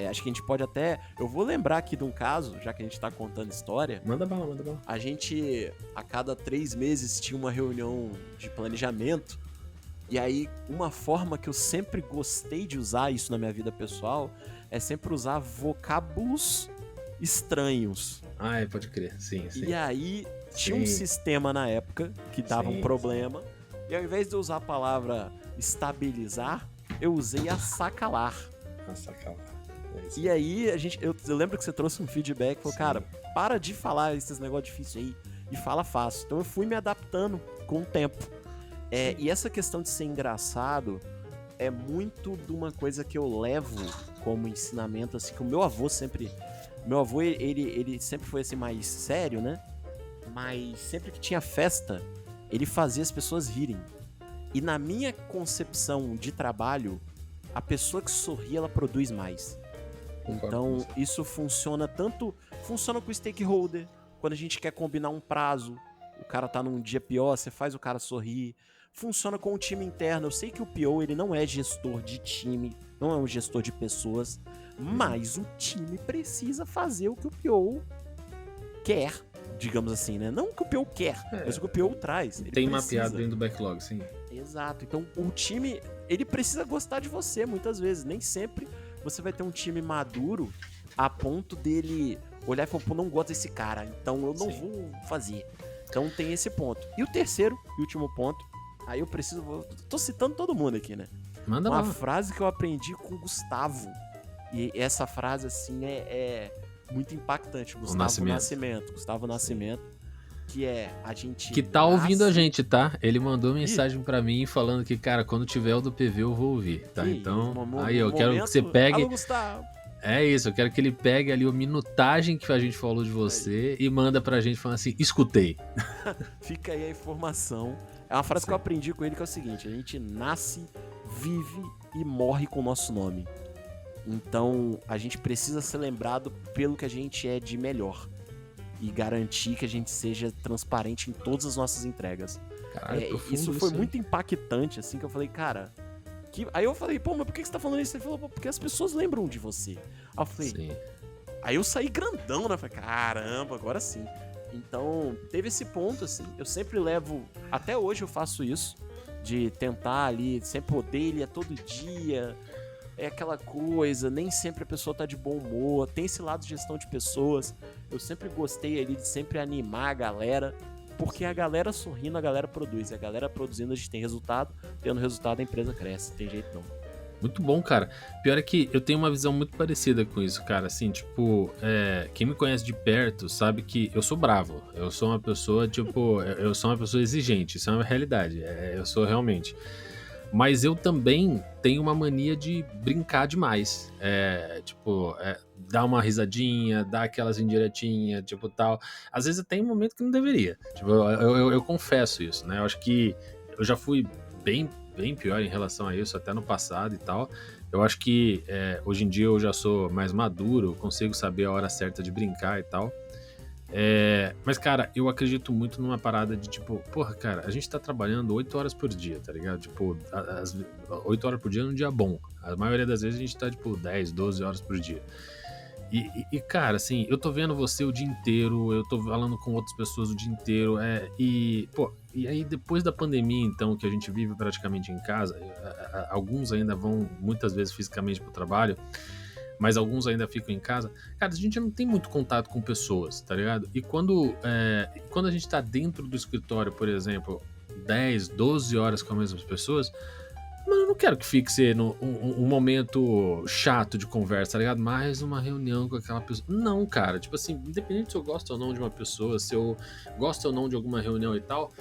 Acho que a gente pode até... Eu vou lembrar aqui de um caso, já que a gente tá contando história. Manda bala, manda bala. A gente, a cada 3 meses, tinha uma reunião de planejamento. E aí, uma forma que eu sempre gostei de usar isso na minha vida pessoal é sempre usar vocábulos estranhos. Pode crer, sim, sim. E aí, tinha um sistema na época que dava um problema. E ao invés de eu usar a palavra estabilizar, eu usei assacalar. Assacalar. E aí, eu lembro que você trouxe um feedback, falou, cara, para de falar esses negócios difíceis aí e fala fácil. Então eu fui me adaptando com o tempo. E essa questão de ser engraçado é muito de uma coisa que eu levo como ensinamento, assim, que o meu avô sempre... Meu avô, ele sempre foi assim mais sério, né? Mas sempre que tinha festa, ele fazia as pessoas rirem. E na minha concepção de trabalho, a pessoa que sorri, ela produz mais. Então, isso funciona funciona com o stakeholder, quando a gente quer combinar um prazo, o cara tá num dia pior, você faz o cara sorrir. Funciona com o time interno. Eu sei que o PO, ele não é gestor de time, não é um gestor de pessoas, mas o time precisa fazer o que o PO quer, digamos assim, né? Não o que o PO quer, mas o que o PO traz. Ele tem precisa. mapeado dentro do backlog, sim. Exato. Então, o time, ele precisa gostar de você, muitas vezes. Nem sempre você vai ter um time maduro a ponto dele olhar e falar, pô, não gosto desse cara, então eu não vou fazer. Então tem esse ponto. E o terceiro e último ponto, aí eu tô citando todo mundo aqui, né? Manda Uma lá. frase que eu aprendi com o Gustavo. E essa frase, assim, é muito impactante. Gustavo Nascimento. Que é a gente... Que tá ouvindo a gente, tá? Ele mandou mensagem pra mim falando que, cara, quando tiver o do PV eu vou ouvir, tá? Então, aí eu quero que você pegue... Alô, Gustavo. É isso, eu quero que ele pegue ali a minutagem que a gente falou de você e manda pra gente falando assim, escutei. Fica aí a informação. É uma frase que eu aprendi com ele, que é o seguinte: a gente nasce, vive e morre com o nosso nome. Então, a gente precisa ser lembrado pelo que a gente é de melhor. E garantir que a gente seja transparente em todas as nossas entregas. Caralho, isso foi muito impactante, assim, que eu falei, cara... Aí eu falei, pô, mas por que você tá falando isso? Ele falou, pô, porque as pessoas lembram de você. Aí eu falei... Sim. Aí eu saí grandão, né? Falei, caramba, agora sim. Então, teve esse ponto, assim. Eu sempre levo... Até hoje eu faço isso. De tentar ali, sempre odeio ele todo dia... É aquela coisa, nem sempre a pessoa tá de bom humor, tem esse lado de gestão de pessoas. Eu sempre gostei ali de sempre animar a galera, porque a galera sorrindo, a galera produz. E a galera produzindo, a gente tem resultado, tendo resultado a empresa cresce, não tem jeito não. Muito bom, cara. Pior é que eu tenho uma visão muito parecida com isso, cara. Assim, tipo, quem me conhece de perto sabe que eu sou bravo. Eu sou uma pessoa, tipo, eu sou uma pessoa exigente. Isso é uma realidade. Eu sou realmente. Mas eu também tenho uma mania de brincar demais. Dar uma risadinha, dar aquelas indiretinhas, tipo, tal. Às vezes tem um momento que não deveria. Tipo, eu confesso isso, né? Eu acho que eu já fui bem pior em relação a isso, até no passado e tal. Eu acho que hoje em dia eu já sou mais maduro, consigo saber a hora certa de brincar e tal. Mas, cara, eu acredito muito numa parada de tipo, porra, cara, a gente tá trabalhando 8 horas por dia, tá ligado? Tipo, 8 horas por dia num dia bom. A maioria das vezes a gente tá, tipo, 10, 12 horas por dia. Cara, assim, eu tô vendo você o dia inteiro, eu tô falando com outras pessoas o dia inteiro, e aí depois da pandemia, então, que a gente vive praticamente em casa, alguns ainda vão muitas vezes fisicamente pro trabalho, mas alguns ainda ficam em casa. Cara, a gente não tem muito contato com pessoas, tá ligado? E quando a gente tá dentro do escritório, por exemplo, 10, 12 horas com as mesmas pessoas, mano, eu não quero que fique sendo um momento chato de conversa, tá ligado? Mais uma reunião com aquela pessoa. Não, cara, tipo assim, independente se eu gosto ou não de uma pessoa, se eu gosto ou não de alguma reunião e tal,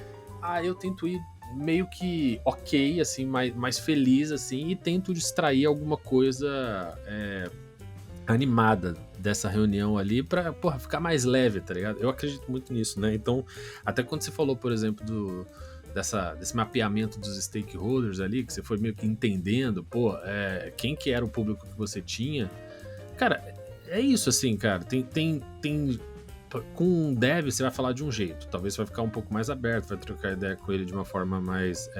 eu tento ir meio que ok, assim, mais feliz, assim, e tento distrair alguma coisa animada dessa reunião ali pra, porra, ficar mais leve, tá ligado? Eu acredito muito nisso, né? Então, até quando você falou, por exemplo, desse mapeamento dos stakeholders ali, que você foi meio que entendendo, quem que era o público que você tinha, cara, é isso, assim, cara, tem com um dev você vai falar de um jeito, talvez você vai ficar um pouco mais aberto, vai trocar ideia com ele de uma forma mais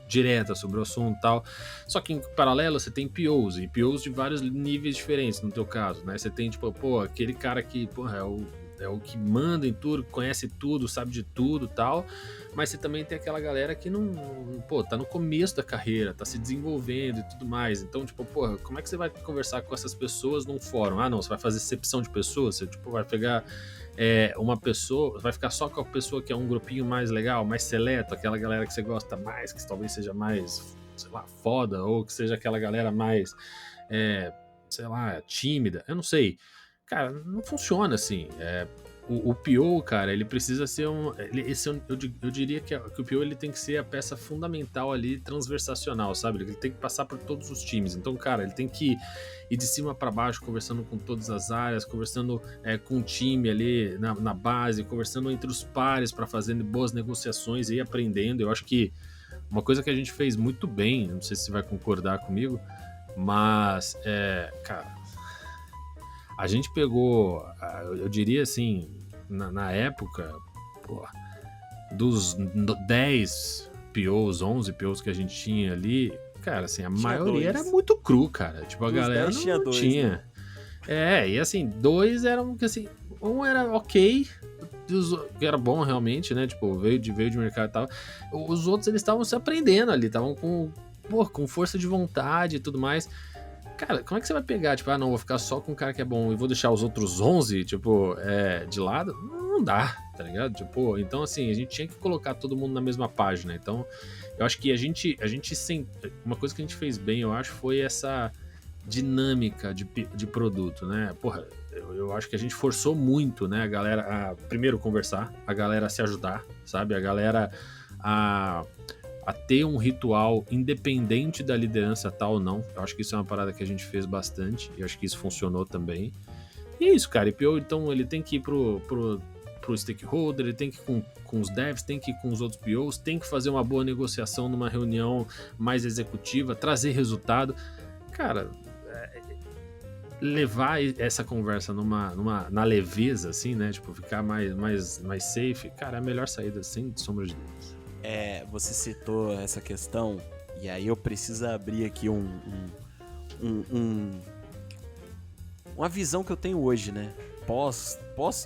direta sobre o assunto e tal, só que em paralelo você tem POs, e POs de vários níveis diferentes no teu caso, né, você tem tipo, aquele cara que, porra, é o que manda em tudo, conhece tudo, sabe de tudo e tal, mas você também tem aquela galera que tá no começo da carreira, tá se desenvolvendo e tudo mais, então, tipo, porra, como é que você vai conversar com essas pessoas num fórum? Não, você vai fazer excepção de pessoas, você, tipo, vai pegar uma pessoa, vai ficar só com a pessoa que é um grupinho mais legal, mais seleto, aquela galera que você gosta mais, que talvez seja mais, sei lá, foda, ou que seja aquela galera mais, sei lá, tímida, eu não sei. Cara, não funciona assim. O PO, cara, ele precisa ser eu diria que o PO ele tem que ser a peça fundamental ali, transversacional, sabe? Ele tem que passar por todos os times. Então, cara, ele tem que ir de cima para baixo, conversando com todas as áreas, conversando com o time ali na base, conversando entre os pares para fazer boas negociações e ir aprendendo. Eu acho que uma coisa que a gente fez muito bem, não sei se você vai concordar comigo, mas, cara, a gente pegou, eu diria assim, na época, pô, dos 10 POs, 11 POs que a gente tinha ali, cara, assim, a maioria era muito cru, cara. Tipo, a galera não tinha. Né? E assim, 2 eram, assim, um era ok, que era bom realmente, né? Tipo, veio de mercado e tal. Os outros, eles estavam se aprendendo ali, estavam com força de vontade e tudo mais. Cara, como é que você vai pegar, tipo, não, vou ficar só com um cara que é bom e vou deixar os outros 11, tipo, de lado? Não dá, tá ligado? Tipo, então, assim, a gente tinha que colocar todo mundo na mesma página. Então, eu acho que a gente uma coisa que a gente fez bem, eu acho, foi essa dinâmica de produto, né? Porra, eu acho que a gente forçou muito, né, a galera a, primeiro, conversar, a galera a se ajudar, sabe? A galera a ter um ritual independente da liderança tal ou não. Eu acho que isso é uma parada que a gente fez bastante, e eu acho que isso funcionou também. E é isso, cara. E PO, então, ele tem que ir pro stakeholder, ele tem que ir com os devs, tem que ir com os outros POs, tem que fazer uma boa negociação numa reunião mais executiva, trazer resultado. Cara, levar essa conversa na leveza, assim, né? Tipo, ficar mais safe, cara, é a melhor saída, sem sombra de dúvidas. Você citou essa questão, e aí eu preciso abrir aqui uma visão que eu tenho hoje, né? Pós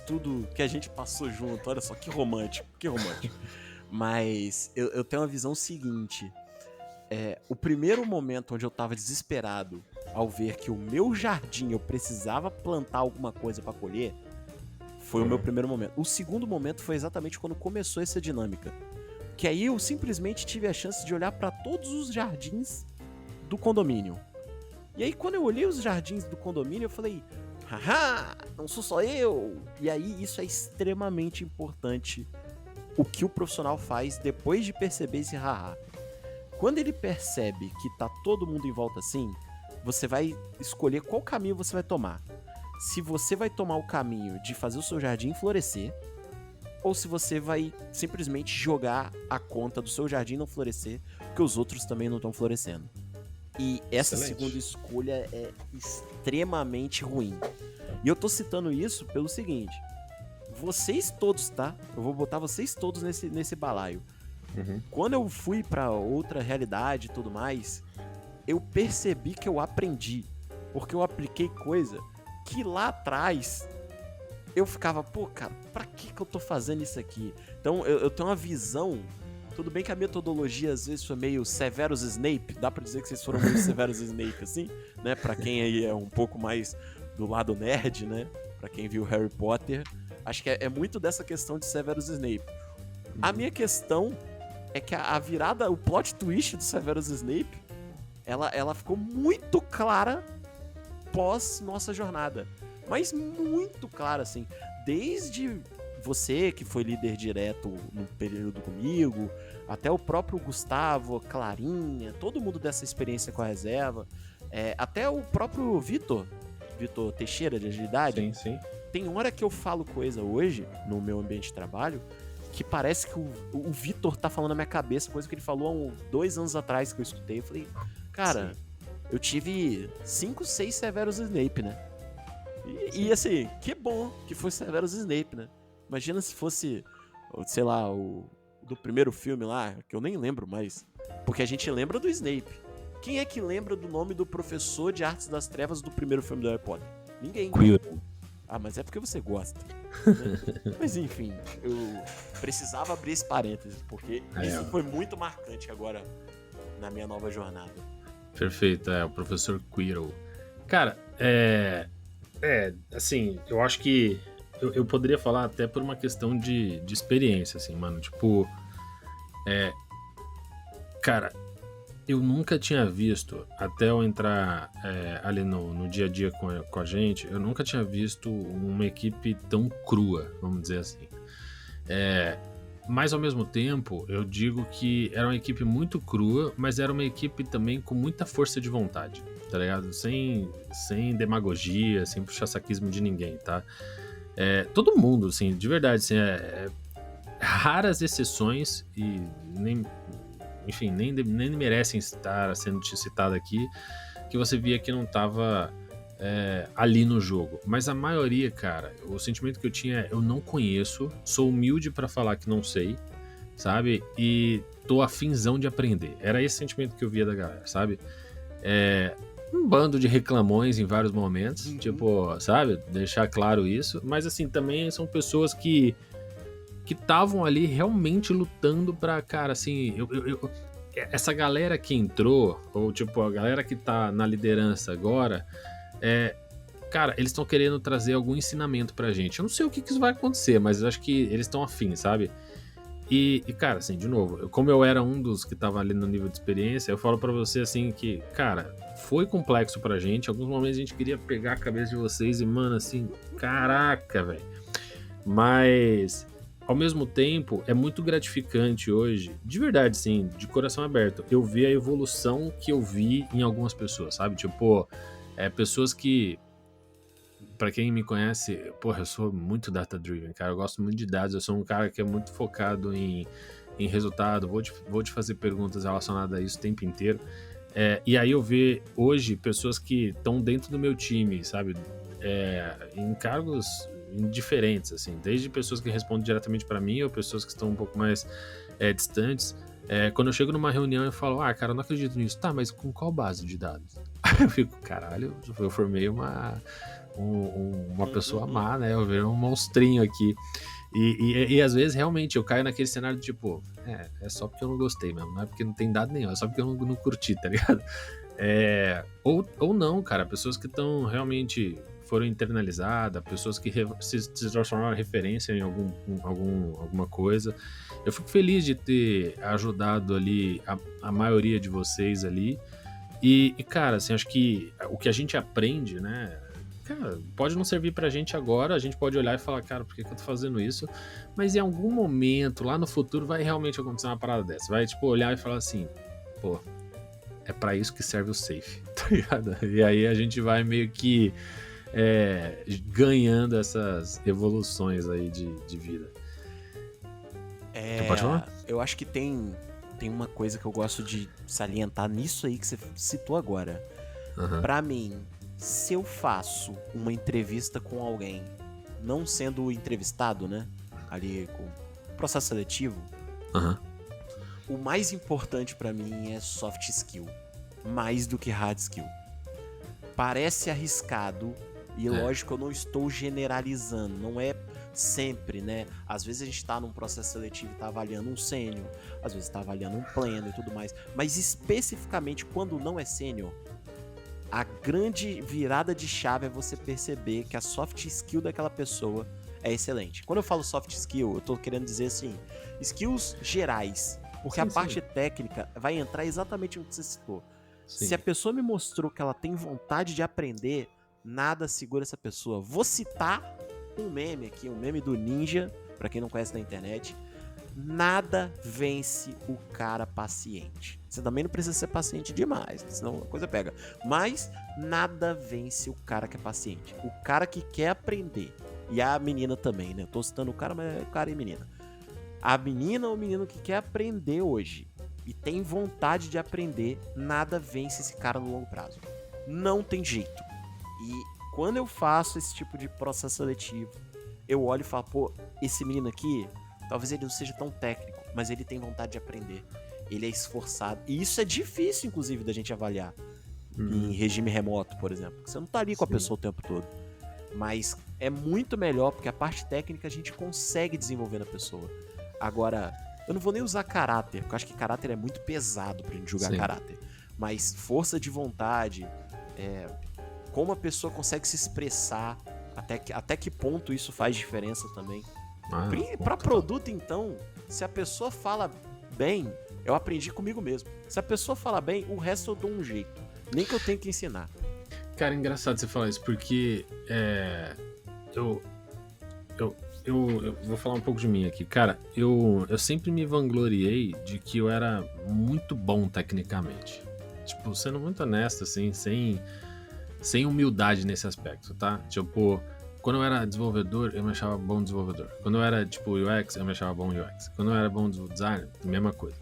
tudo que a gente passou junto, olha só, que romântico. Mas eu tenho uma visão seguinte, o primeiro momento onde eu tava desesperado ao ver que o meu jardim eu precisava plantar alguma coisa pra colher, foi o meu primeiro momento. O segundo momento foi exatamente quando começou essa dinâmica. Que aí eu simplesmente tive a chance de olhar para todos os jardins do condomínio. E aí quando eu olhei os jardins do condomínio, eu falei, haha, não sou só eu. E aí isso é extremamente importante, o que o profissional faz depois de perceber esse haha. Quando ele percebe que tá todo mundo em volta assim, você vai escolher qual caminho você vai tomar. Se você vai tomar o caminho de fazer o seu jardim florescer, ou se você vai simplesmente jogar a conta do seu jardim não florescer, porque os outros também não estão florescendo. E essa segunda escolha é extremamente ruim. E eu tô citando isso pelo seguinte: vocês todos, tá? Eu vou botar vocês todos nesse balaio. Quando eu fui pra outra realidade e tudo mais, eu percebi que eu aprendi. Porque eu apliquei coisa que lá atrás eu ficava, pô, cara, pra que eu tô fazendo isso aqui? Então eu tenho uma visão. Tudo bem que a metodologia às vezes foi meio Severus Snape. Dá pra dizer que vocês foram meio Severus Snape, assim, né? Pra quem aí é um pouco mais do lado nerd, né? Pra quem viu Harry Potter, acho que é muito dessa questão de Severus Snape. A minha questão é que a virada, o plot twist do Severus Snape, ela ficou muito clara pós nossa jornada. Mas muito clara, assim. Desde você, que foi líder direto no período comigo, até o próprio Gustavo, Clarinha, todo mundo dessa experiência com a reserva, até o próprio Vitor Teixeira, de agilidade. Sim, sim. Tem hora que eu falo coisa hoje, no meu ambiente de trabalho, que parece que o Vitor tá falando na minha cabeça, coisa que ele falou há 2 anos atrás que eu escutei. Eu falei, cara, eu tive 5, 6 Severus Snape, né? E assim, que bom que foi Severus Snape, né? Imagina se fosse, sei lá, o do primeiro filme lá, que eu nem lembro mais. Porque a gente lembra do Snape. Quem é que lembra do nome do professor de Artes das Trevas do primeiro filme do Harry Potter? Ninguém. Quirrell. Ah, mas é porque você gosta. Né? Mas enfim, eu precisava abrir esse parênteses, porque isso foi muito marcante agora na minha nova jornada. Perfeito, o professor Quirrell. Cara, assim, eu acho que eu poderia falar até por uma questão de experiência, assim, mano, tipo, cara, eu nunca tinha visto, até eu entrar ali no dia a dia com a gente, eu nunca tinha visto uma equipe tão crua, vamos dizer assim. Mas ao mesmo tempo, eu digo que era uma equipe muito crua, mas era uma equipe também com muita força de vontade, tá ligado? Sem demagogia, sem puxa-saquismo de ninguém, tá? Todo mundo, assim, de verdade, assim, raras exceções e nem merecem estar sendo citado aqui, que você via que não tava ali no jogo. Mas a maioria, cara, o sentimento que eu tinha eu não conheço, sou humilde pra falar que não sei, sabe? E tô afinzão de aprender. Era esse sentimento que eu via da galera, sabe? Um bando de reclamões em vários momentos, tipo, sabe? Deixar claro isso. Mas assim, também são pessoas que estavam ali realmente lutando pra, cara, assim, essa galera que entrou, ou tipo, a galera que tá na liderança agora, cara, eles estão querendo trazer algum ensinamento pra gente. Eu não sei o que isso vai acontecer, mas eu acho que eles estão afim, sabe? E, cara, assim, de novo, como eu era um dos que tava ali no nível de experiência, eu falo pra você, assim, que, cara, foi complexo pra gente. Em alguns momentos a gente queria pegar a cabeça de vocês e, mano, assim, caraca, velho. Mas ao mesmo tempo, é muito gratificante hoje, de verdade, sim, de coração aberto, eu ver a evolução que eu vi em algumas pessoas, sabe? Tipo, pessoas que, pra quem me conhece, porra, eu sou muito data-driven, cara, eu gosto muito de dados, eu sou um cara que é muito focado em resultado, vou te fazer perguntas relacionadas a isso o tempo inteiro, e aí eu ver hoje pessoas que estão dentro do meu time, sabe? Em cargos diferentes, assim, desde pessoas que respondem diretamente pra mim ou pessoas que estão um pouco mais distantes. Quando eu chego numa reunião eu falo, cara, eu não acredito nisso. Tá, mas com qual base de dados? Aí eu fico, caralho, eu formei uma pessoa má, né? Eu virei um monstrinho aqui. E às vezes realmente eu caio naquele cenário de tipo, é só porque eu não gostei mesmo, não é porque não tem dado nenhum, é só porque eu não curti, tá ligado? Ou não, cara, pessoas que estão realmente foram internalizadas, pessoas que se transformaram em referência em alguma coisa. Eu fico feliz de ter ajudado ali a maioria de vocês ali. E cara, assim, acho que o que a gente aprende, né? Cara, pode não servir pra gente agora, a gente pode olhar e falar, cara, por que eu tô fazendo isso? Mas em algum momento, lá no futuro, vai realmente acontecer uma parada dessa. Vai, tipo, olhar e falar assim, pô, é pra isso que serve o safe, tá ligado? E aí a gente vai meio que ganhando essas evoluções aí de vida. Você pode falar? Eu acho que tem uma coisa que eu gosto de salientar nisso aí que você citou agora. Aham. Pra mim, se eu faço uma entrevista com alguém, não sendo entrevistado, né? Ali com processo seletivo, Aham. o mais importante pra mim é soft skill, mais do que hard skill. Parece arriscado e lógico, eu não estou generalizando, não é sempre, né? Às vezes a gente tá num processo seletivo e tá avaliando um sênior, às vezes tá avaliando um pleno e tudo mais, mas especificamente quando não é sênior, a grande virada de chave é você perceber que a soft skill daquela pessoa é excelente. Quando eu falo soft skill, eu tô querendo dizer assim, skills gerais, porque Sim, a sim. parte técnica vai entrar exatamente no que você citou. Sim. Se a pessoa me mostrou que ela tem vontade de aprender, nada segura essa pessoa. Vou citar um meme aqui, um meme do Ninja, pra quem não conhece na internet. Nada vence o cara paciente. Você também não precisa ser paciente demais, senão a coisa pega. Mas nada vence o cara que é paciente. O cara que quer aprender. E a menina também, né? Eu tô citando o cara, mas é o cara e menina. A menina ou o menino que quer aprender hoje e tem vontade de aprender, nada vence esse cara no longo prazo. Não tem jeito. E quando eu faço esse tipo de processo seletivo, eu olho e falo, pô, esse menino aqui, talvez ele não seja tão técnico, mas ele tem vontade de aprender. Ele é esforçado. E isso é difícil, inclusive, da gente avaliar em regime remoto, por exemplo. Você não tá ali com a pessoa o tempo todo. Mas é muito melhor, porque a parte técnica a gente consegue desenvolver na pessoa. Agora, eu não vou nem usar caráter, porque eu acho que caráter é muito pesado pra gente julgar caráter. Mas força de vontade, como a pessoa consegue se expressar, até que ponto isso faz diferença também. Pra produto, então, se a pessoa fala bem, eu aprendi comigo mesmo. Se a pessoa fala bem, o resto eu dou um jeito. Nem que eu tenha que ensinar. Cara, é engraçado você falar isso, porque eu vou falar um pouco de mim aqui. Cara, eu sempre me vangloriei de que eu era muito bom tecnicamente. Tipo, sendo muito honesto, assim, sem humildade nesse aspecto, tá? Tipo, quando eu era desenvolvedor, eu me achava bom desenvolvedor. Quando eu era, tipo, UX, eu me achava bom UX. Quando eu era bom designer, mesma coisa.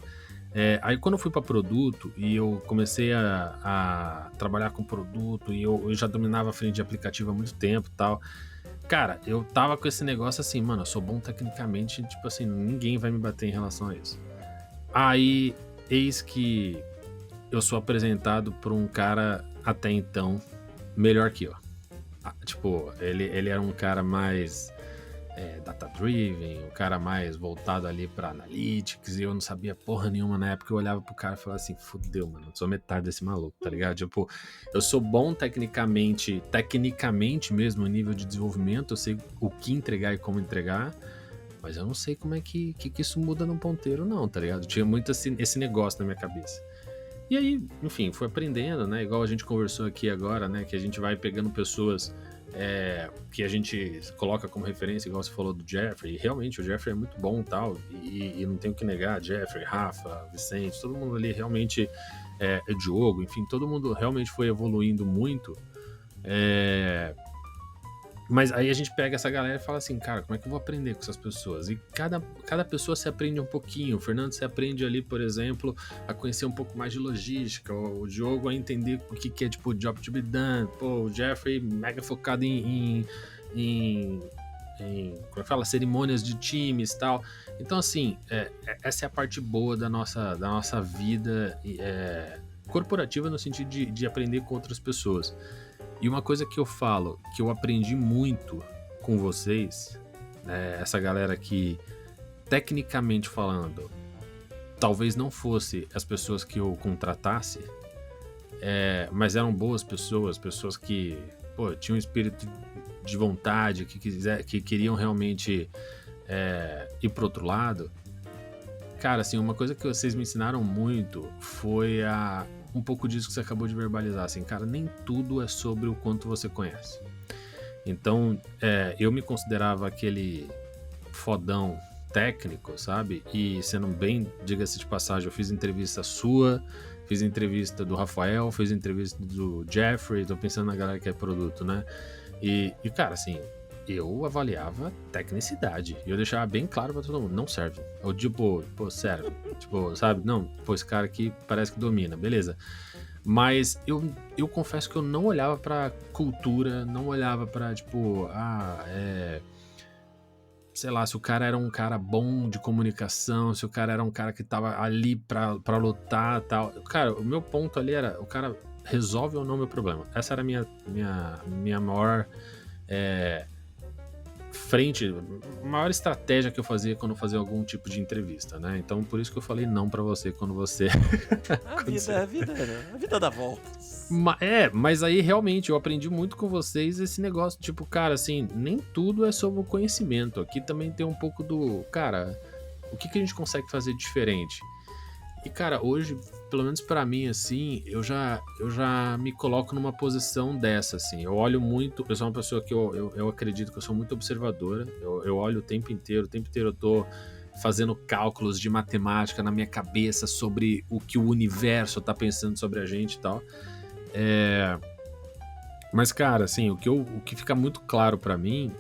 Aí quando eu fui para produto e eu comecei a trabalhar com produto e eu já dominava a frente de aplicativo há muito tempo e tal, cara, eu tava com esse negócio assim, mano, eu sou bom tecnicamente, tipo assim, ninguém vai me bater em relação a isso. Aí, eis que eu sou apresentado por um cara até então melhor que eu. Tipo, ele era um cara mais data-driven, um cara mais voltado ali pra analytics, e eu não sabia porra nenhuma na época. Eu olhava pro cara e falava assim, fudeu, mano, eu sou metade desse maluco, tá ligado? Tipo, eu sou bom tecnicamente mesmo, no nível de desenvolvimento, eu sei o que entregar e como entregar, mas eu não sei como é que isso muda num ponteiro não, tá ligado? Tinha muito esse negócio na minha cabeça. E aí, enfim, fui aprendendo, né? Igual a gente conversou aqui agora, né? Que a gente vai pegando pessoas que a gente coloca como referência, igual você falou do Jeffrey. E realmente, o Jeffrey é muito bom tal, e não tenho o que negar. Jeffrey, Rafa, Vicente, todo mundo ali realmente Diogo, enfim, todo mundo realmente foi evoluindo muito. Mas aí a gente pega essa galera e fala assim, cara, como é que eu vou aprender com essas pessoas? E cada pessoa se aprende um pouquinho. O Fernando se aprende ali, por exemplo, a conhecer um pouco mais de logística. O Diogo a entender o que é, tipo, job to be done. Pô, o Jeffrey mega focado em como fala, cerimônias de times e tal. Então, assim, essa é a parte boa da nossa vida corporativa, no sentido de aprender com outras pessoas. E uma coisa que eu falo, que eu aprendi muito com vocês, essa galera que, tecnicamente falando, talvez não fosse as pessoas que eu contratasse, mas eram boas pessoas que, pô, tinham um espírito de vontade, que queriam realmente ir pro outro lado. Cara, assim, uma coisa que vocês me ensinaram muito foi um pouco disso que você acabou de verbalizar, assim, cara, nem tudo é sobre o quanto você conhece. Então, eu me considerava aquele fodão técnico, sabe? E sendo bem, diga-se de passagem, eu fiz entrevista sua, fiz entrevista do Rafael, fiz entrevista do Jeffrey, tô pensando na galera que é produto, né? E cara, assim, eu avaliava tecnicidade. E eu deixava bem claro pra todo mundo, não serve. Ou tipo, pô, serve. Tipo, sabe? Não, pô, esse cara aqui parece que domina, beleza. Mas eu confesso que eu não olhava pra cultura, não olhava pra, tipo, sei lá, se o cara era um cara bom de comunicação, se o cara era um cara que tava ali pra lutar e tal. Cara, o meu ponto ali era, o cara resolve ou não meu problema. Essa era a minha maior frente, maior estratégia que eu fazia quando eu fazia algum tipo de entrevista, né? Então, por isso que eu falei não pra você quando você... A vida dá voltas. Mas aí realmente eu aprendi muito com vocês esse negócio, tipo, cara, assim, nem tudo é sobre o conhecimento. Aqui também tem um pouco do, cara, o que a gente consegue fazer diferente? E, cara, hoje, pelo menos pra mim, assim, eu já me coloco numa posição dessa, assim. Eu olho muito, eu sou uma pessoa que eu acredito que eu sou muito observadora. Eu olho o tempo inteiro eu tô fazendo cálculos de matemática na minha cabeça sobre o que o universo tá pensando sobre a gente e tal. Mas, cara, assim, o que fica muito claro pra mim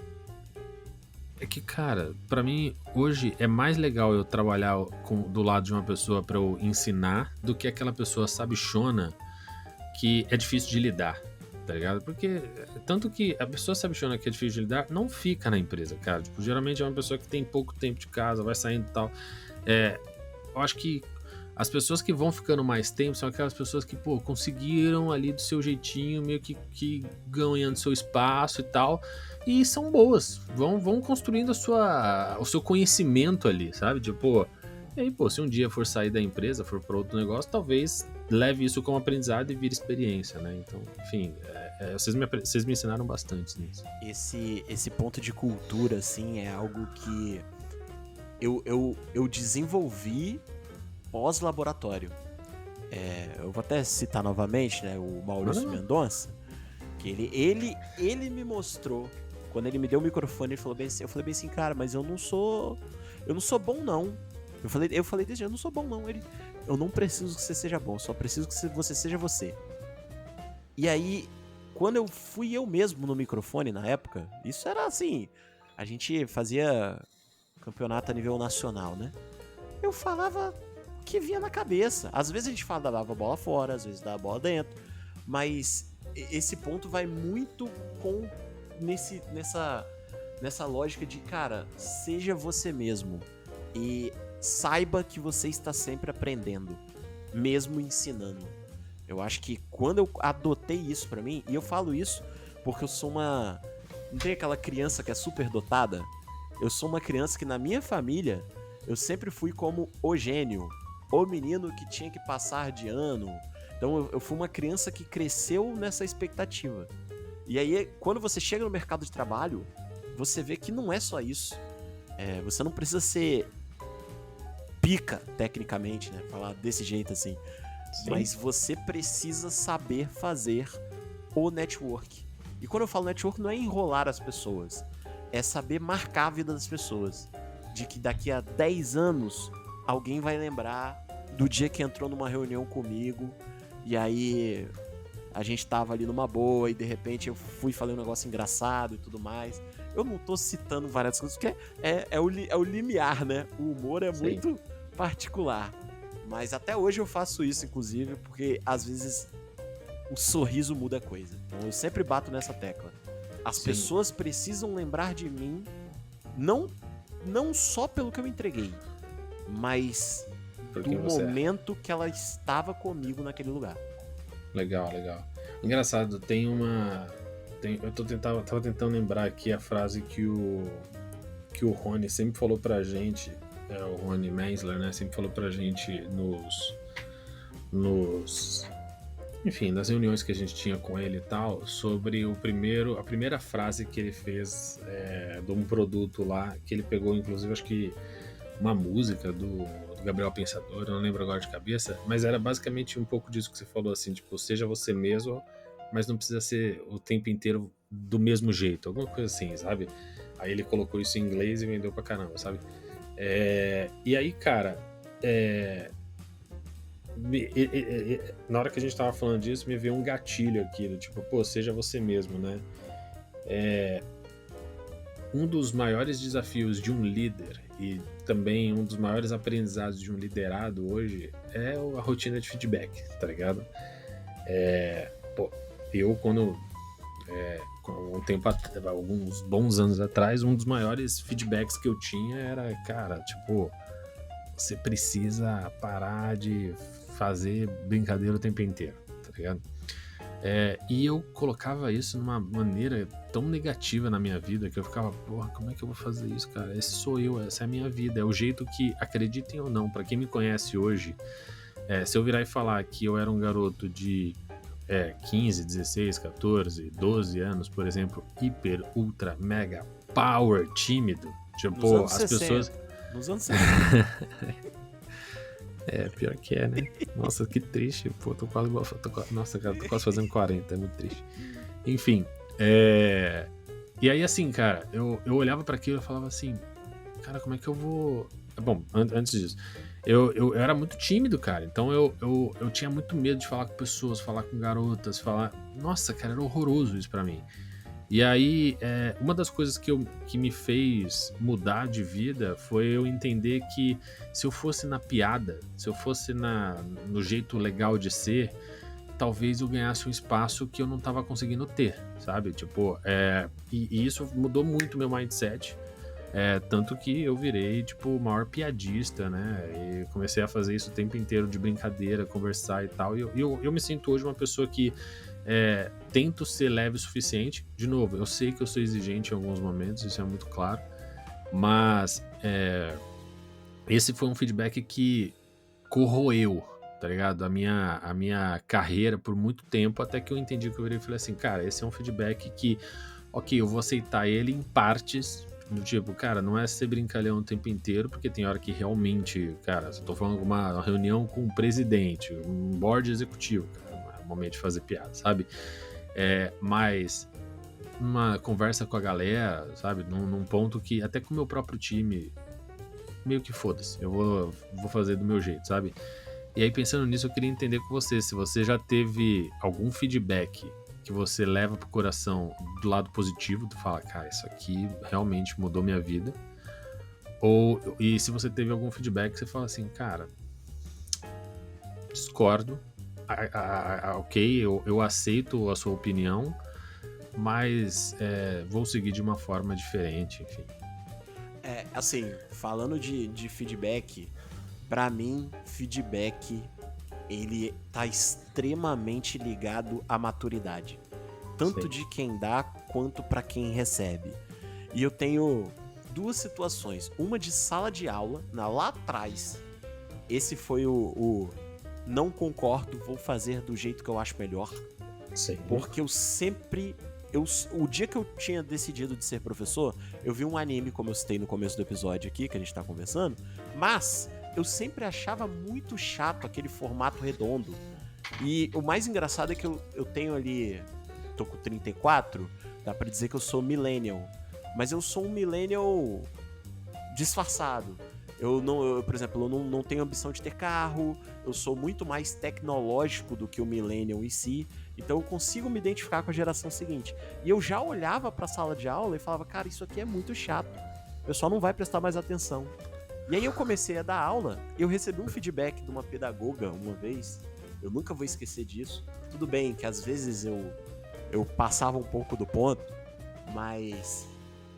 é que, cara, pra mim, hoje é mais legal eu trabalhar do lado de uma pessoa pra eu ensinar do que aquela pessoa sabichona que é difícil de lidar, tá ligado? Porque, tanto que a pessoa sabichona que é difícil de lidar não fica na empresa, cara. Tipo, geralmente é uma pessoa que tem pouco tempo de casa, vai saindo e tal. Eu acho que as pessoas que vão ficando mais tempo são aquelas pessoas que, pô, conseguiram ali do seu jeitinho, meio que ganhando seu espaço e tal, e são boas, vão construindo o seu conhecimento ali, sabe? Tipo, pô, e aí, pô, se um dia for sair da empresa, for para outro negócio, talvez leve isso como aprendizado e vire experiência, né? Então, enfim, vocês me ensinaram bastante nisso. Esse ponto de cultura, assim, é algo que eu desenvolvi pós-laboratório. Eu vou até citar novamente, né, o Maurício Mendonça, que ele me mostrou, quando ele me deu o microfone, ele falou bem assim, eu falei bem assim, cara, mas eu não sou bom não. Eu falei desse jeito, eu não sou bom não. Eu não preciso que você seja bom, só preciso que você seja você. E aí, quando eu fui eu mesmo no microfone na época, isso era assim, a gente fazia campeonato a nível nacional, né? Eu falava o que vinha na cabeça. Às vezes a gente dava a bola fora, às vezes dava a bola dentro. Mas esse ponto vai muito nessa lógica de, cara, seja você mesmo. E saiba que você está sempre aprendendo, mesmo ensinando. Eu acho que quando eu adotei isso pra mim, e eu falo isso porque eu sou uma... Não tem aquela criança que é super dotada? Eu sou uma criança que na minha família eu sempre fui como o gênio, o menino que tinha que passar de ano. Então eu fui uma criança que cresceu nessa expectativa. E aí, quando você chega no mercado de trabalho, você vê que não é só isso. Você não precisa ser pica, tecnicamente, né? Falar desse jeito assim. Sim. Mas você precisa saber fazer o network. E quando eu falo network, não é enrolar as pessoas. É saber marcar a vida das pessoas. De que daqui a 10 anos, alguém vai lembrar do dia que entrou numa reunião comigo. E aí, a gente tava ali numa boa e de repente eu fui falar um negócio engraçado e tudo mais. Eu não tô citando várias coisas, porque é o limiar, né? O humor é muito particular. Mas até hoje eu faço isso, inclusive, porque às vezes o sorriso muda a coisa. Então eu sempre bato nessa tecla. As pessoas precisam lembrar de mim, não só pelo que eu entreguei, mas do momento que ela estava comigo naquele lugar. Legal. Engraçado, tava tentando lembrar aqui a frase que o Rony sempre falou pra gente, o Rony Mensler, né, sempre falou pra gente enfim, nas reuniões que a gente tinha com ele e tal, sobre a primeira frase que ele fez de um produto lá, que ele pegou, inclusive, acho que uma música do Gabriel Pensador, eu não lembro agora de cabeça, mas era basicamente um pouco disso que você falou, assim, tipo, seja você mesmo, mas não precisa ser o tempo inteiro do mesmo jeito, alguma coisa assim, sabe? Aí ele colocou isso em inglês e vendeu pra caramba, sabe? E aí, cara, na hora que a gente tava falando disso, me veio um gatilho aqui, do tipo, pô, seja você mesmo, né? Um dos maiores desafios de um líder e também um dos maiores aprendizados de um liderado hoje é a rotina de feedback, tá ligado? Eu quando alguns bons anos atrás, um dos maiores feedbacks que eu tinha era, cara, tipo, você precisa parar de fazer brincadeira o tempo inteiro, tá ligado? E eu colocava isso numa maneira tão negativa na minha vida que eu ficava, porra, como é que eu vou fazer isso, cara? Esse sou eu, essa é a minha vida, é o jeito que, acreditem ou não, pra quem me conhece hoje, se eu virar e falar que eu era um garoto de 15, 16, 14, 12 anos, por exemplo, hiper, ultra, mega, power, tímido, tipo, as 60. pessoas... Nos anos 60. Pior que né? Nossa, que triste. Pô, nossa, cara, tô quase fazendo 40, é muito triste. Enfim, e aí assim, cara, eu olhava pra aquilo e falava assim, cara, como é que eu vou... Bom, antes disso, eu era muito tímido, cara, então eu tinha muito medo de falar com pessoas, falar com garotas, falar... Nossa, cara, era horroroso isso pra mim. E aí, uma das coisas que me fez mudar de vida foi eu entender que se eu fosse na piada, se eu fosse no jeito legal de ser, talvez eu ganhasse um espaço que eu não estava conseguindo ter, sabe? Tipo, e isso mudou muito meu mindset, tanto que eu virei, tipo, o maior piadista, né? E comecei a fazer isso o tempo inteiro de brincadeira, conversar e tal. E eu me sinto hoje uma pessoa que tento ser leve o suficiente. De novo, eu sei que eu sou exigente em alguns momentos, isso é muito claro, mas esse foi um feedback que corroeu, tá ligado? A minha carreira por muito tempo, até que eu entendi o que eu virei e falei assim, cara, esse é um feedback que, ok, eu vou aceitar ele em partes, do tipo, cara, não é ser brincalhão o tempo inteiro, porque tem hora que realmente, cara, se eu tô falando de uma reunião com um presidente, um board executivo, cara, não é o momento de fazer piada, sabe? Mas uma conversa com a galera, sabe? Num ponto que, até com o meu próprio time, meio que foda-se, eu vou fazer do meu jeito, sabe? E aí, pensando nisso, eu queria entender com você, se você já teve algum feedback que você leva pro coração do lado positivo, tu fala, cara, isso aqui realmente mudou minha vida. E se você teve algum feedback que você fala assim, cara, discordo, ok, eu aceito a sua opinião, mas vou seguir de uma forma diferente, enfim. Assim, falando de feedback, pra mim, feedback, ele tá extremamente ligado à maturidade. Tanto de quem dá, quanto pra quem recebe. E eu tenho duas situações. Uma de sala de aula, lá atrás. Esse foi o não concordo, vou fazer do jeito que eu acho melhor. Sim. Porque eu sempre... o dia que eu tinha decidido de ser professor, eu vi um anime, como eu citei no começo do episódio aqui, que a gente tá conversando, mas eu sempre achava muito chato aquele formato redondo. E o mais engraçado é que eu tenho ali, tô com 34, dá pra dizer que eu sou millennial, mas eu sou um millennial disfarçado. Por exemplo, eu não tenho ambição de ter carro, eu sou muito mais tecnológico do que o millennial em si, então eu consigo me identificar com a geração seguinte. E eu já olhava pra sala de aula e falava, cara, isso aqui é muito chato, o pessoal não vai prestar mais atenção. E aí eu comecei a dar aula, eu recebi um feedback de uma pedagoga uma vez, eu nunca vou esquecer disso. Tudo bem que às vezes eu passava um pouco do ponto, mas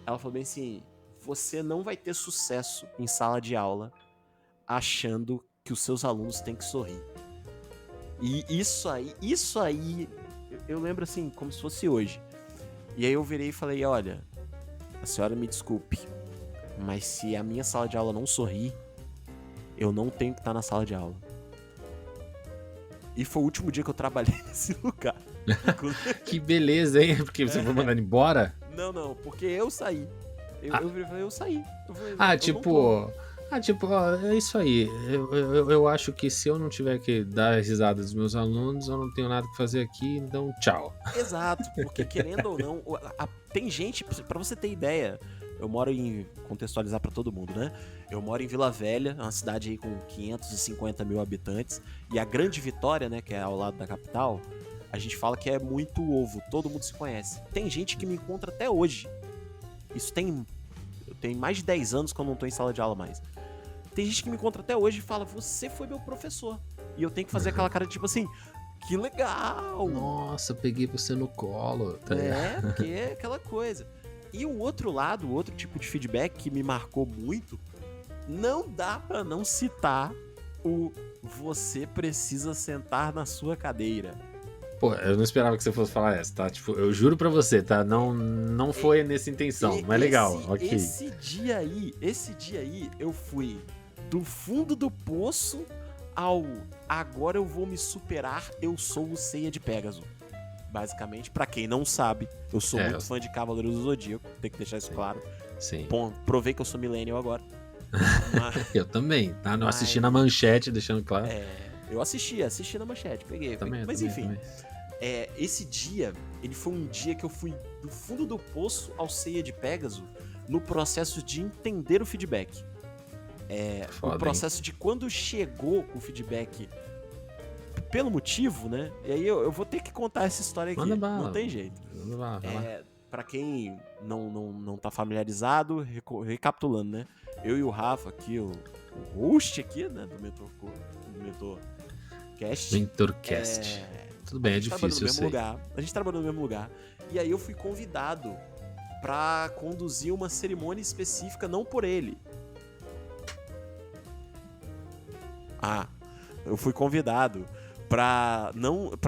ela falou bem assim, você não vai ter sucesso em sala de aula achando que os seus alunos têm que sorrir. E isso aí, eu lembro assim, como se fosse hoje. E aí eu virei e falei, olha, a senhora me desculpe, mas se a minha sala de aula não sorrir, eu não tenho que estar na sala de aula. E foi o último dia que eu trabalhei nesse lugar. Que beleza, hein? Porque você foi mandado embora? Não, porque eu saí. Eu saí. É isso aí. Eu acho que se eu não tiver que dar risada dos meus alunos, eu não tenho nada que fazer aqui, então tchau. Exato, porque querendo ou não, tem gente, pra você ter ideia, contextualizar pra todo mundo, né? Eu moro em Vila Velha, uma cidade aí com 550 mil habitantes, e a Grande Vitória, né, que é ao lado da capital, a gente fala que é muito ovo, todo mundo se conhece. Tem gente que me encontra até hoje. Isso tem mais de 10 anos que eu não tô em sala de aula mais. Tem gente que me encontra até hoje e fala, você foi meu professor. E eu tenho que fazer aquela cara de tipo assim, que legal! Nossa, peguei você no colo. Tá porque é aquela coisa. E o outro lado, o outro tipo de feedback que me marcou muito, não dá pra não citar o você precisa sentar na sua cadeira. Pô, eu não esperava que você fosse falar essa, tá? Tipo, eu juro pra você, tá? Não foi nessa intenção, mas legal, ok. Esse dia aí, eu fui do fundo do poço ao agora eu vou me superar, eu sou o Ceia de Pégaso. Basicamente, pra quem não sabe, eu sou muito fã de Cavaleiros do Zodíaco, tem que deixar isso claro. Sim. Bom, provei que eu sou millennial agora. Mas, eu também, tá? Não assisti na manchete, deixando claro. Eu assisti na manchete, peguei. Mas enfim, esse dia, ele foi um dia que eu fui do fundo do poço ao Ceia de Pégaso no processo de entender o feedback. O processo de quando chegou o feedback pelo motivo, né? E aí eu vou ter que contar essa história aqui. Manda bala. Não tem jeito. Manda bala, pra quem não tá familiarizado, recapitulando, né? Eu e o Rafa aqui, o host aqui, né? Do Mentorcast. Mentorcast. Tudo bem, é difícil, eu sei. A gente trabalhou no mesmo lugar. E aí eu fui convidado pra conduzir uma cerimônia específica, não por ele. Eu fui convidado pra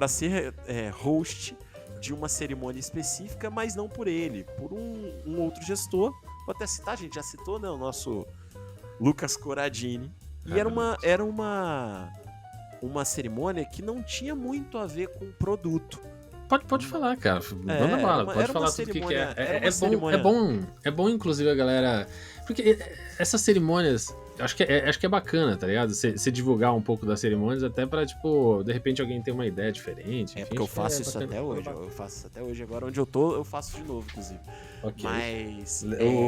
ser host de uma cerimônia específica, mas não por ele, por um outro gestor. Vou até citar, a gente já citou, né? O nosso Lucas Coradini. E era uma cerimônia que não tinha muito a ver com produto. Pode falar, cara. Manda bala. Pode falar tudo o que é. É bom, inclusive, a galera... Porque essas cerimônias... Acho que é bacana, tá ligado? Você divulgar um pouco das cerimônias até pra, tipo, de repente alguém ter uma ideia diferente. Enfim, porque eu faço isso até hoje. Eu faço isso até hoje. Agora onde eu tô, eu faço de novo, inclusive. Ok. Mas...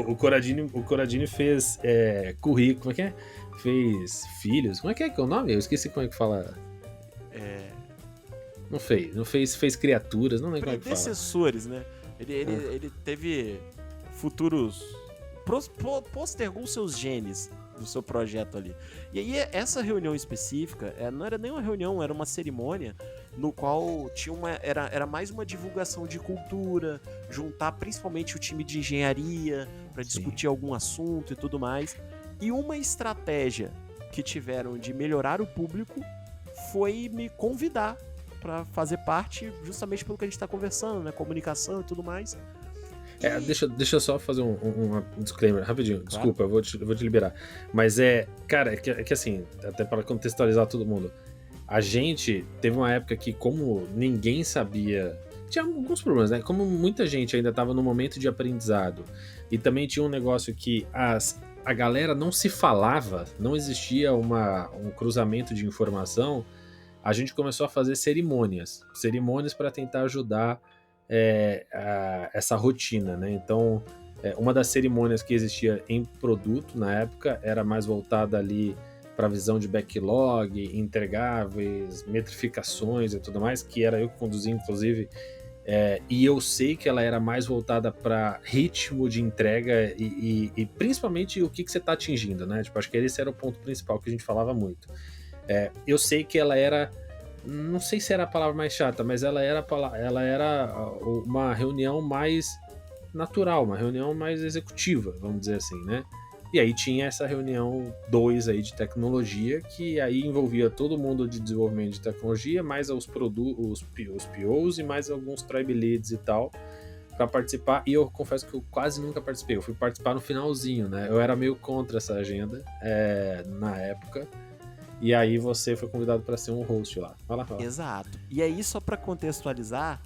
O Coradini fez currículo, como é que é? Fez filhos. Como é que é o nome? Eu esqueci como é que fala. Não fez criaturas, não lembro como é que fala. Predecessores, né? Ele teve futuros... Postergou seus genes do seu projeto ali. E aí, essa reunião específica, não era nem uma reunião, era uma cerimônia no qual era mais uma divulgação de cultura, juntar principalmente o time de engenharia para discutir algum assunto e tudo mais. E uma estratégia que tiveram de melhorar o público foi me convidar para fazer parte, justamente pelo que a gente tá conversando, né? Comunicação e tudo mais. Deixa eu só fazer um disclaimer rapidinho. Claro. Desculpa, eu vou te liberar. Mas cara, é que assim, até para contextualizar todo mundo, a gente teve uma época que, como ninguém sabia, tinha alguns problemas, né? Como muita gente ainda estava no momento de aprendizado, e também tinha um negócio que a galera não se falava, não existia um cruzamento de informação, a gente começou a fazer cerimônias para tentar ajudar essa rotina, né? Então, uma das cerimônias que existia em produto na época era mais voltada ali para visão de backlog, entregáveis, metrificações e tudo mais, que era eu que conduzia, inclusive, e eu sei que ela era mais voltada para ritmo de entrega e principalmente o que você está atingindo, né? Tipo, acho que esse era o ponto principal que a gente falava muito. Eu sei que ela era... Não sei se era a palavra mais chata, mas ela era uma reunião mais natural, uma reunião mais executiva, vamos dizer assim, né? E aí tinha essa reunião 2 aí de tecnologia, que aí envolvia todo mundo de desenvolvimento de tecnologia, mais os POs e mais alguns tribe leads e tal, para participar. E eu confesso que eu quase nunca participei, eu fui participar no finalzinho, né? Eu era meio contra essa agenda na época. E aí você foi convidado para ser um host lá. Vai lá. Exato. E aí, só para contextualizar,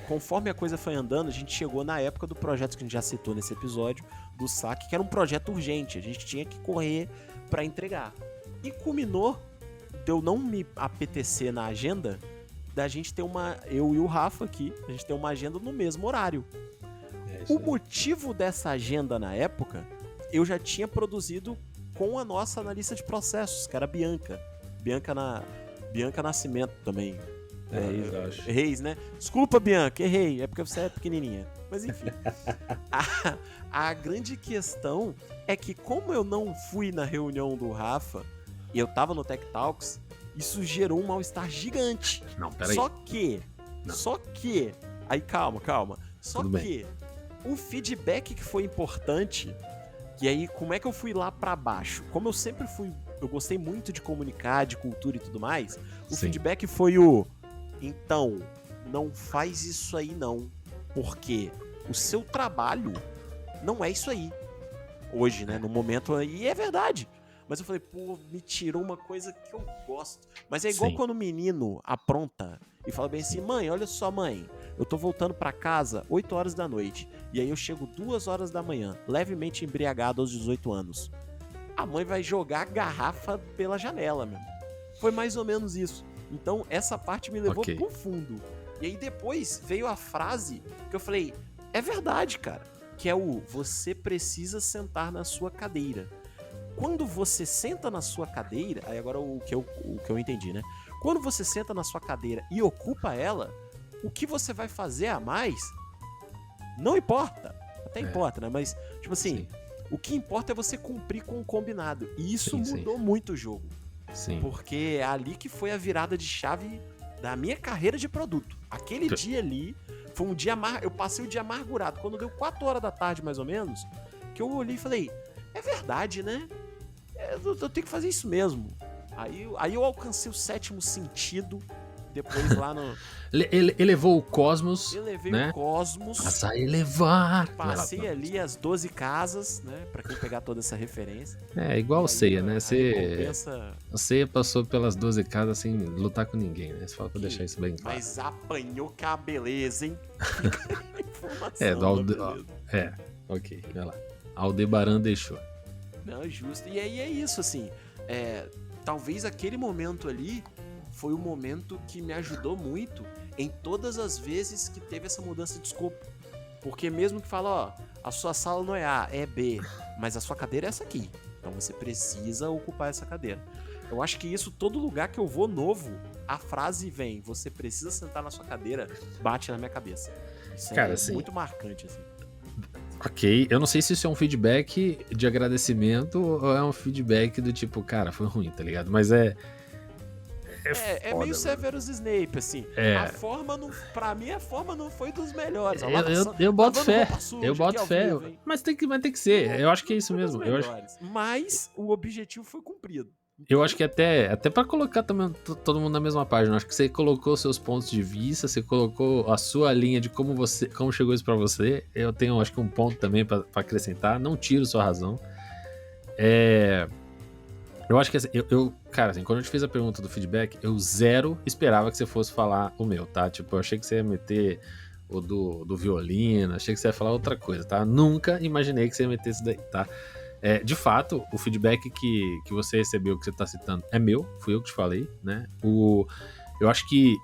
conforme a coisa foi andando, a gente chegou na época do projeto que a gente já citou nesse episódio, do saque, que era um projeto urgente. A gente tinha que correr para entregar. E culminou de eu não me apetecer na agenda, da gente ter eu e o Rafa aqui, a gente ter uma agenda no mesmo horário. O motivo dessa agenda na época, eu já tinha produzido com a nossa analista de processos, que era a Bianca. Bianca Nascimento também. Reis, acho. Reis, né? Desculpa, Bianca, errei. É porque você é pequenininha. Mas enfim. A grande questão é que como eu não fui na reunião do Rafa e eu tava no Tech Talks, isso gerou um mal-estar gigante. Não, peraí. Só que... Aí, calma. Só Tudo que o feedback que foi importante, e aí como é que eu fui lá pra baixo? Como eu sempre fui... Eu gostei muito de comunicar, de cultura e tudo mais, o feedback foi então, não faz isso aí não, porque o seu trabalho não é isso aí. Hoje, né, no momento aí, é verdade. Mas eu falei, pô, me tirou uma coisa que eu gosto. Mas é igual quando o menino apronta e fala bem assim, mãe, olha só, mãe, eu tô voltando pra casa 8 horas da noite, e aí eu chego 2 horas da manhã, levemente embriagado aos 18 anos. A mãe vai jogar a garrafa pela janela, meu. Foi mais ou menos isso. Então, essa parte me levou pro fundo. E aí depois veio a frase que eu falei, é verdade, cara. Que é você precisa sentar na sua cadeira. Quando você senta na sua cadeira, aí agora o que eu entendi, né? Quando você senta na sua cadeira e ocupa ela, o que você vai fazer a mais não importa. Até importa, né? Mas, tipo assim, o que importa é você cumprir com o combinado. E isso mudou muito o jogo. Sim. Porque é ali que foi a virada de chave da minha carreira de produto. Aquele dia ali foi um dia eu passei o dia amargurado. Quando deu 4 horas da tarde, mais ou menos, que eu olhei e falei, é verdade, né? Eu tenho que fazer isso mesmo. Aí eu alcancei o 7º sentido, depois lá no... Elevou o cosmos. Elevei o cosmos. Passa a elevar. Passei ali as 12 casas, né? Pra quem pegar toda essa referência. É, igual ceia, né? Você passou pelas 12 casas sem lutar com ninguém, né? Você fala pra deixar isso bem claro. Mas apanhou que a beleza, hein? Ok, vai lá. Aldebaran deixou. Não, justo. E aí é isso, assim. Talvez aquele momento ali foi o momento que me ajudou muito em todas as vezes que teve essa mudança de escopo. Porque mesmo que fala, a sua sala não é A, é B, mas a sua cadeira é essa aqui. Então você precisa ocupar essa cadeira. Eu acho que isso, todo lugar que eu vou novo, a frase vem, você precisa sentar na sua cadeira, bate na minha cabeça. Isso Cara, muito marcante, assim. Ok, eu não sei se isso é um feedback de agradecimento ou é um feedback do tipo, cara, foi ruim, tá ligado? Mas é foda, meio Severus Snape, assim. A forma, pra mim, a forma não foi dos melhores. Eu boto fé, vivo, mas tem que ser, eu acho que é isso mesmo. Mas o objetivo foi cumprido. Eu acho que até pra colocar também todo mundo na mesma página, acho que você colocou seus pontos de vista, você colocou a sua linha de como chegou isso pra você. Eu tenho, acho que um ponto também pra acrescentar, não tiro sua razão. Eu acho que assim, cara, assim, quando eu te fiz a pergunta do feedback, eu zero esperava que você fosse falar o meu, tá? Tipo, eu achei que você ia meter o do violino, achei que você ia falar outra coisa, tá? Nunca imaginei que você ia meter isso daí, tá? De fato, o feedback que você recebeu, que você tá citando, é meu, fui eu que te falei, né? Eu acho que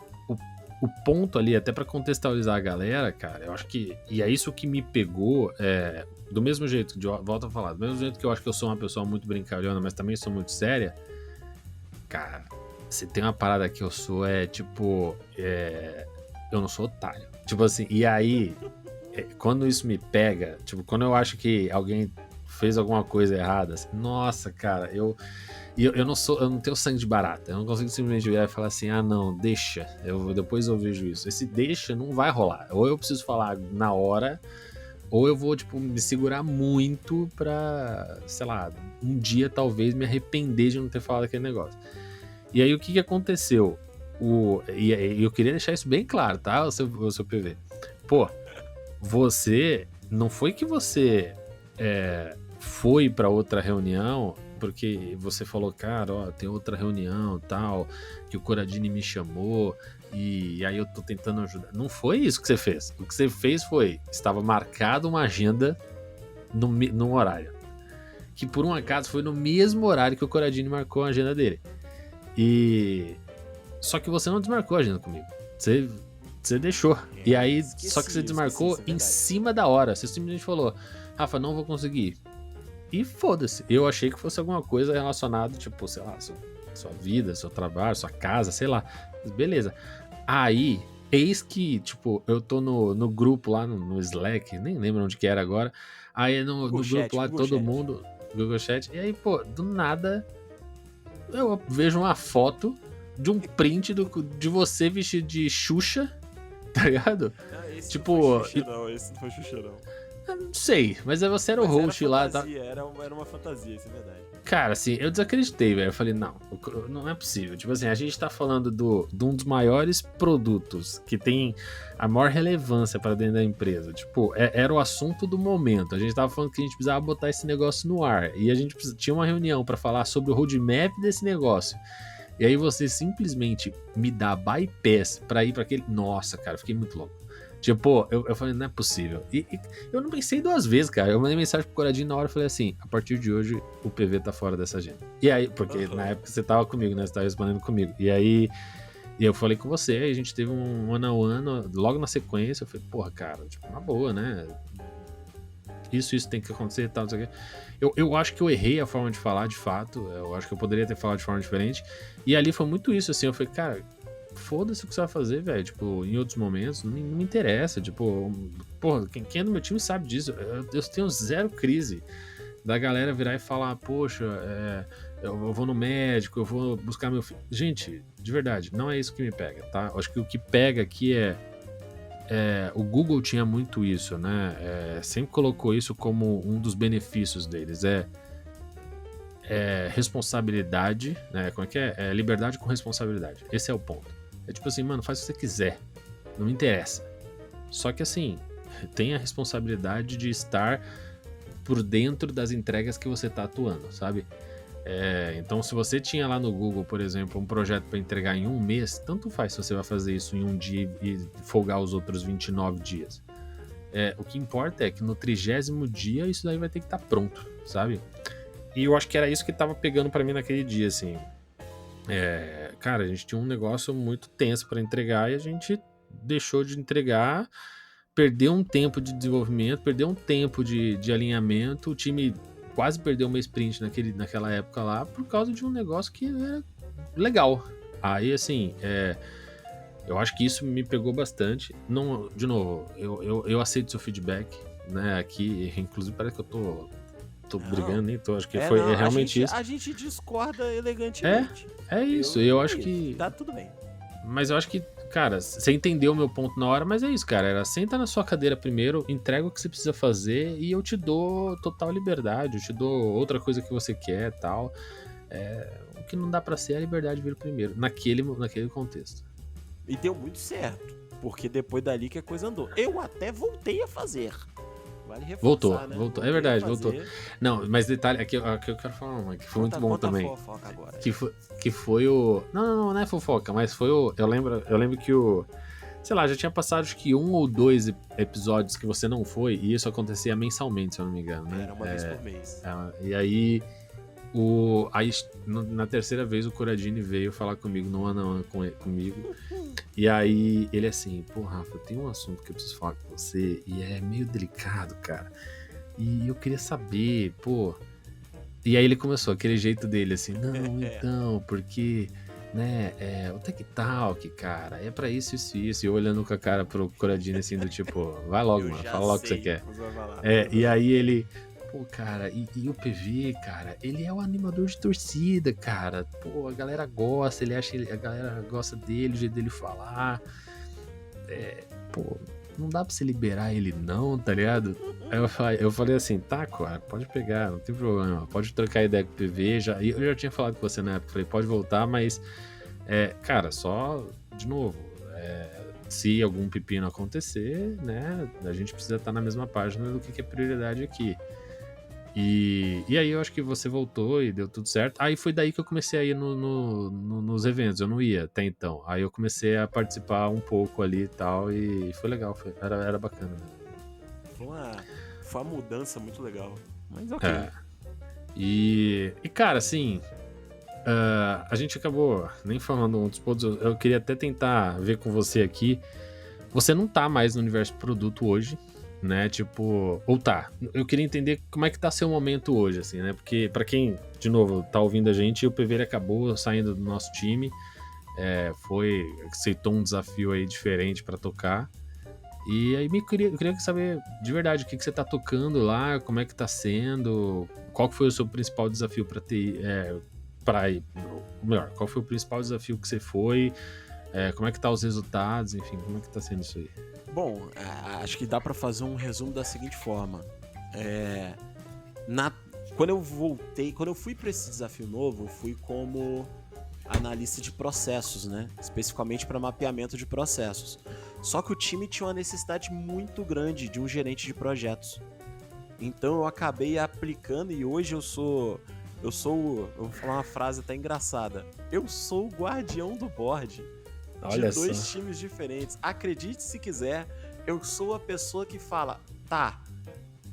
o ponto ali, até pra contextualizar a galera, cara, eu acho que, e é isso que me pegou, do mesmo jeito, volto a falar, do mesmo jeito que eu acho que eu sou uma pessoa muito brincalhona, mas também sou muito séria, cara, se tem uma parada que eu sou, tipo, eu não sou otário. Tipo assim, e aí, quando isso me pega, tipo, quando eu acho que alguém fez alguma coisa errada, assim, nossa, cara, eu não tenho sangue de barata, eu não consigo simplesmente virar e falar assim, não, deixa, depois eu vejo isso. Esse deixa não vai rolar, ou eu preciso falar na hora, ou eu vou, tipo, me segurar muito pra, sei lá, um dia talvez me arrepender de não ter falado aquele negócio. E aí o que aconteceu? E eu queria deixar isso bem claro, tá, o seu PV. Pô, você, não foi que você foi pra outra reunião porque você falou, cara, ó, tem outra reunião tal, que o Corradini me chamou e aí eu tô tentando ajudar. Não foi isso que você fez. O que você fez foi, estava marcado uma agenda num horário, que por um acaso foi no mesmo horário que o Corradini marcou a agenda dele. Só que você não desmarcou a agenda comigo. Você Você deixou. E aí, Esqueci, só que você eu desmarcou esqueci, isso é em verdade. cima da hora. Você simplesmente falou, Rafa, não vou conseguir. E foda-se. Eu achei que fosse alguma coisa relacionada, tipo, sei lá, sua vida, seu trabalho, sua casa, sei lá. Mas beleza. Aí, eis que, tipo, eu tô no grupo lá, no Slack, nem lembro onde que era agora. Aí no Google grupo Chat, lá, Google todo Chat. mundo, Google Chat. E aí, pô, do nada, eu vejo uma foto de um print de você vestido de Xuxa, tá ligado? Ah, esse não foi Tipo, Xuxa, não. Esse não foi Xuxa, não. não sei, mas aí você era o Mas era host lá, tá? fantasia, era uma fantasia, isso é verdade. Cara, assim, eu desacreditei, velho. Eu falei, não é possível. Tipo assim, a gente tá falando de um dos maiores produtos que tem a maior relevância pra dentro da empresa. Tipo, era o assunto do momento. A gente tava falando que a gente precisava botar esse negócio no ar. E a gente tinha uma reunião pra falar sobre o roadmap desse negócio. E aí você simplesmente me dá bypass pra ir pra aquele. Nossa, cara, eu fiquei muito louco. Tipo, eu falei, não é possível. E eu não pensei duas vezes, cara. Eu mandei mensagem pro Coradinho na hora e falei assim: a partir de hoje o PV tá fora dessa agenda. E aí, porque na época você tava comigo, né? Você tava respondendo comigo. E aí, eu falei com você, aí a gente teve um one-on-one logo na sequência. Eu falei, porra, cara, tipo, na boa, né? Isso tem que acontecer e tal, não sei o quê. Eu acho que eu errei a forma de falar, de fato. Eu acho que eu poderia ter falado de forma diferente. E ali foi muito isso, assim. Eu falei, cara, foda-se o que você vai fazer, velho. Tipo, em outros momentos, não me interessa. Tipo, porra, quem é do meu time sabe disso. Eu tenho zero crise da galera virar e falar, poxa, eu vou no médico, eu vou buscar meu filho. Gente, de verdade, não é isso que me pega, tá? Eu acho que o que pega aqui o Google tinha muito isso, né? Sempre colocou isso como um dos benefícios deles. Responsabilidade, né? Como é que é? Liberdade com responsabilidade. Esse é o ponto. É tipo assim, mano, faz o que você quiser. Não me interessa. Só que assim, tem a responsabilidade de estar por dentro das entregas que você tá atuando, sabe? Então, se você tinha lá no Google, por exemplo, um projeto para entregar em um mês, tanto faz se você vai fazer isso em um dia e folgar os outros 29 dias. O que importa é que no 30º dia isso daí vai ter que estar pronto, sabe? E eu acho que era isso que tava pegando para mim naquele dia, assim. Cara, a gente tinha um negócio muito tenso para entregar e a gente deixou de entregar, perdeu um tempo de desenvolvimento, perdeu um tempo de alinhamento, o time quase perdeu uma sprint naquela época lá por causa de um negócio que era legal. Aí, assim, eu acho que isso me pegou bastante. Não, de novo, eu aceito seu feedback, né? Aqui, inclusive, parece que eu tô Não. brigando, nem tô. Acho que Não, realmente isso. A gente discorda É, elegantemente. é isso. Eu acho isso. que. Tá tudo bem. Mas eu acho que, cara, você entendeu o meu ponto na hora, mas é isso, cara. Era senta na sua cadeira primeiro, entrega o que você precisa fazer e eu te dou total liberdade, eu te dou outra coisa que você quer e tal. O que não dá pra ser, a liberdade vir primeiro, naquele contexto. E deu muito certo, porque depois dali que a coisa andou. Eu até voltei a fazer. Vale reforçar, Voltou, né? voltou. Voltei É verdade, a fazer. voltou. Não, mas detalhe, aqui eu quero falar uma que foi muito bom Conta também. a fofoca agora. Que foi o. Não é fofoca, mas foi o. Eu lembro que o. Sei lá, já tinha passado acho que 1 ou 2 episódios que você não foi, e isso acontecia mensalmente, se eu não me engano, né? Era uma vez por mês. E aí, na terceira vez, o Coradini veio falar comigo no one-on-one comigo. E aí, ele assim, pô, Rafa, tem um assunto que eu preciso falar com você, e é meio delicado, cara. E eu queria saber, pô. E aí ele começou, aquele jeito dele, assim, não, então, porque, né, o Tech Talk, cara, é pra isso, e eu olhando com a cara pro Coradini, assim, do tipo, vai logo, mano, fala logo o que você quer. E aí ele, pô, cara, e o PV, cara, ele é o animador de torcida, cara, pô, a galera gosta, a galera gosta dele, o jeito dele falar, pô, não dá pra você liberar ele não, tá ligado? Aí eu falei assim, tá, cara, pode pegar, não tem problema, pode trocar ideia com o PV, eu já tinha falado com você na época, falei, pode voltar, mas, cara, só, de novo, se algum pepino acontecer, né, a gente precisa estar na mesma página do que é prioridade aqui. E aí eu acho que você voltou e deu tudo certo. Aí foi daí que eu comecei a ir nos eventos, eu não ia até então. Aí eu comecei a participar um pouco ali e tal, e foi legal, era bacana. Foi uma mudança muito legal, mas ok. E cara, assim, a gente acabou nem falando outros pontos, eu queria até tentar ver com você aqui, você não tá mais no universo de produto hoje, né? Tipo, ou tá. Eu queria entender como é que tá seu momento hoje, assim, né? Porque pra quem, de novo, tá ouvindo a gente, o PV ele acabou saindo do nosso time, aceitou um desafio aí diferente pra tocar. E aí eu queria saber de verdade o que você tá tocando lá, como é que tá sendo, qual que foi o seu principal desafio pra ter, para ir, ou melhor, qual foi o principal desafio que você foi, como é que tá os resultados, enfim, como é que tá sendo isso aí? Bom, acho que dá pra fazer um resumo da seguinte forma. É, na, quando eu fui pra esse desafio novo, eu fui como analista de processos, né? Especificamente para mapeamento de processos. Só que o time tinha uma necessidade muito grande de um gerente de projetos. Então eu acabei aplicando e hoje eu vou falar uma frase até engraçada. Eu sou o guardião do board de Olha dois só. times diferentes. Acredite se quiser, eu sou a pessoa que fala, tá,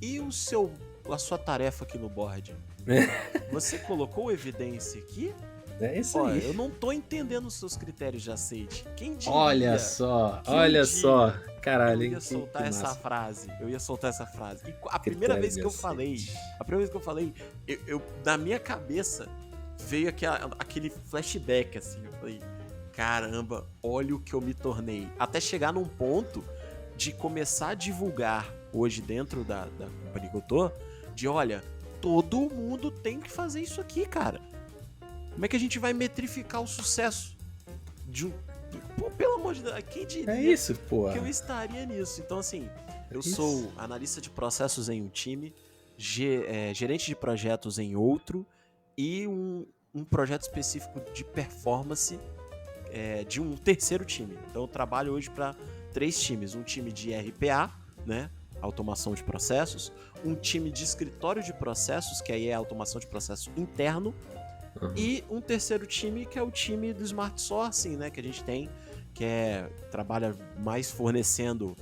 e a sua tarefa aqui no board? Você colocou evidência aqui? É isso Olha, aí. eu não tô entendendo os seus critérios de aceite. Quem Olha diria só, que um olha dia só. Caralho, eu hein? ia Que soltar essa massa. frase? Eu ia soltar essa frase. E a primeira Critério vez de que eu falei, aceite. na minha cabeça veio aquele flashback assim. Eu falei, caramba, olha o que eu me tornei. Até chegar num ponto de começar a divulgar hoje dentro da companhia que eu tô, de olha, todo mundo tem que fazer isso aqui, cara. Como é que a gente vai metrificar o sucesso de um... Pô, pelo amor de Deus, quem diria É isso, pô. que eu estaria nisso? Então, assim, eu Isso. sou analista de processos em um time, gerente de projetos em outro e um projeto específico de performance de um terceiro time. Então, eu trabalho hoje para 3 times. Um time de RPA, né? Automação de processos. Um time de escritório de processos, que aí é automação de processo interno. Uhum. E um terceiro time, que é o time do Smart Sourcing, né? Que a gente tem, trabalha mais fornecendo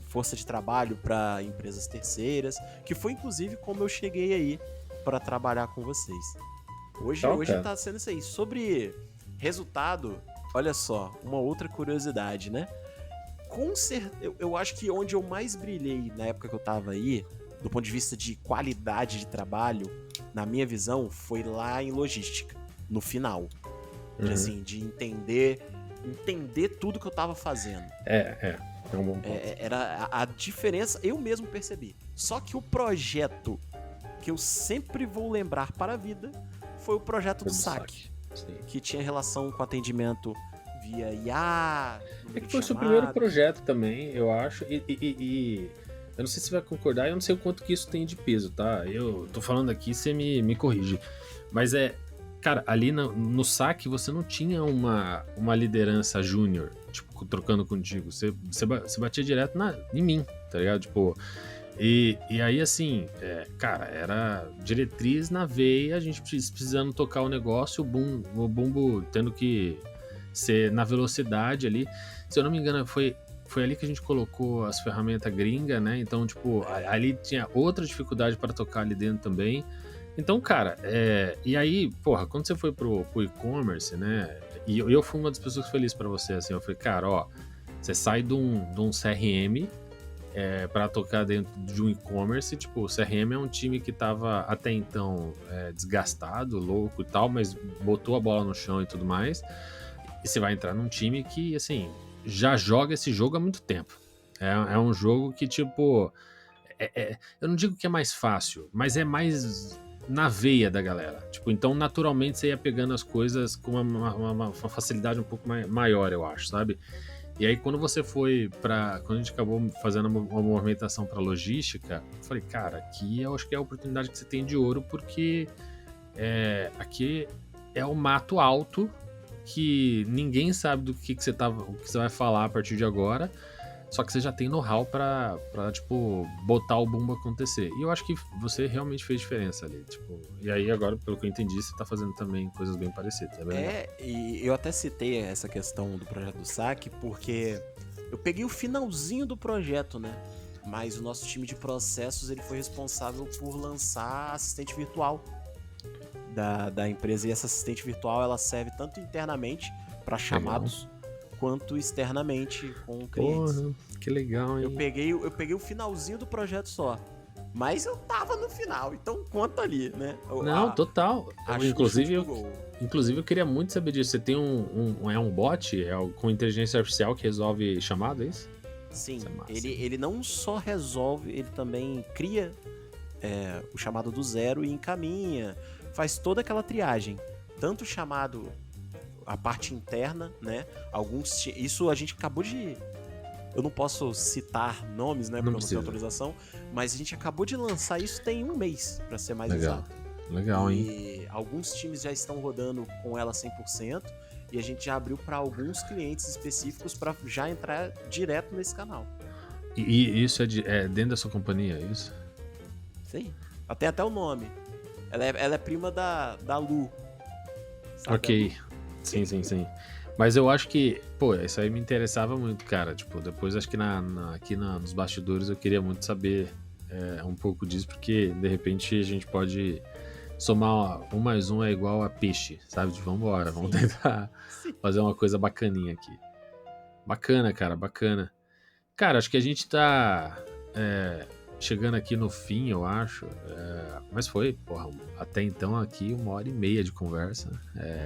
força de trabalho para empresas terceiras, que foi inclusive como eu cheguei aí para trabalhar com vocês. Hoje tá sendo isso aí. Sobre resultado, olha só, uma outra curiosidade, né? Com certeza, eu acho que onde eu mais brilhei na época que eu tava aí, do ponto de vista de qualidade de trabalho, na minha visão, foi lá em logística, no final. De entender tudo que eu tava fazendo. É um bom ponto. Era a diferença, eu mesmo percebi. Só que o projeto que eu sempre vou lembrar para a vida foi o projeto do SAC. Que tinha relação com atendimento via IA. É que foi o seu primeiro projeto também, eu acho. E eu não sei se você vai concordar, eu não sei o quanto que isso tem de peso, tá? Eu tô falando aqui, você me corrige. Mas cara, ali no saque você não tinha uma liderança júnior, tipo, trocando contigo. Você batia direto em mim, tá ligado? Tipo, e aí assim, cara, era diretriz na veia, a gente precisando tocar o negócio, o bumbo tendo que ser na velocidade ali. Se eu não me engano, foi ali que a gente colocou as ferramentas gringa, né? Então, tipo, ali tinha outra dificuldade para tocar ali dentro também. Então, cara, e aí, porra, quando você foi pro e-commerce, né? E eu fui uma das pessoas felizes para você, assim. Eu falei, cara, ó, você sai de um CRM para tocar dentro de um e-commerce. Tipo, o CRM é um time que tava até então desgastado, louco e tal, mas botou a bola no chão e tudo mais. E você vai entrar num time que, assim, já joga esse jogo há muito tempo. É um jogo que, tipo... eu não digo que é mais fácil, mas é mais na veia da galera. Tipo, então, naturalmente, você ia pegando as coisas com uma facilidade um pouco maior, eu acho, sabe? E aí, quando você foi quando a gente acabou fazendo uma movimentação pra logística, eu falei, cara, aqui eu acho que é a oportunidade que você tem de ouro, porque aqui é o mato alto, que ninguém sabe do que você o que você vai falar a partir de agora, só que você já tem know-how pra tipo, botar o bumbo acontecer. E eu acho que você realmente fez diferença ali, tipo, e aí agora, pelo que eu entendi, você tá fazendo também coisas bem parecidas, tá vendo? E eu até citei essa questão do projeto do SAC, porque eu peguei o finalzinho do projeto, né? Mas o nosso time de processos, ele foi responsável por lançar a assistente virtual da empresa, e essa assistente virtual ela serve tanto internamente para chamados quanto externamente com clientes. Porra, que legal, hein? Eu peguei o finalzinho do projeto só. Mas eu tava no final, então conta ali, né? Não, total. Inclusive, chute do gol. inclusive, eu queria muito saber disso. Você tem um bot com inteligência artificial que resolve chamada, é isso? Sim, Isso é massa. ele não só resolve, ele também cria o chamado do zero e encaminha, faz toda aquela triagem. Tanto o chamado, a parte interna, né? Isso a gente acabou de... Eu não posso citar nomes, né? Porque eu não tenho autorização. Mas a gente acabou de lançar isso tem um mês, pra ser mais exato. Legal, hein? E alguns times já estão rodando com ela 100%. E a gente já abriu para alguns clientes específicos para já entrar direto nesse canal. E isso é dentro da sua companhia, é isso? Sim. Tem até o nome. Ela é prima da Lu. Sabe, Ok. Sim. Mas eu acho que, pô, isso aí me interessava muito, cara. Tipo, depois acho que aqui nos bastidores eu queria muito saber um pouco disso, porque de repente a gente pode somar 1 mais 1 é igual a peixe, sabe? Tipo, vambora, vamos tentar fazer uma coisa bacaninha aqui. Bacana, cara, bacana. Cara, acho que a gente tá chegando aqui no fim, eu acho. Mas foi, porra, até então aqui 1h30 de conversa.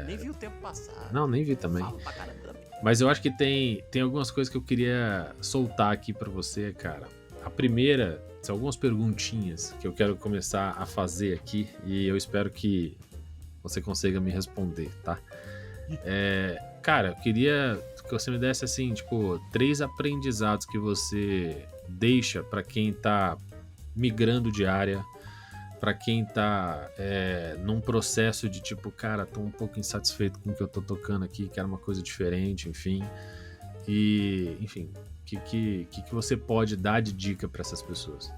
Nem vi o tempo passar. Não, nem vi também. Falo pra caramba também. Mas eu acho que tem algumas coisas que eu queria soltar aqui pra você, cara. A primeira, são algumas perguntinhas que eu quero começar a fazer aqui e eu espero que você consiga me responder, tá? Cara, eu queria que você me desse, assim, tipo, 3 aprendizados que você deixa pra quem tá migrando de área, pra quem tá num processo de tipo, cara, tô um pouco insatisfeito com o que eu tô tocando aqui, quero uma coisa diferente, enfim. E, enfim, o que você pode dar de dica pra essas pessoas?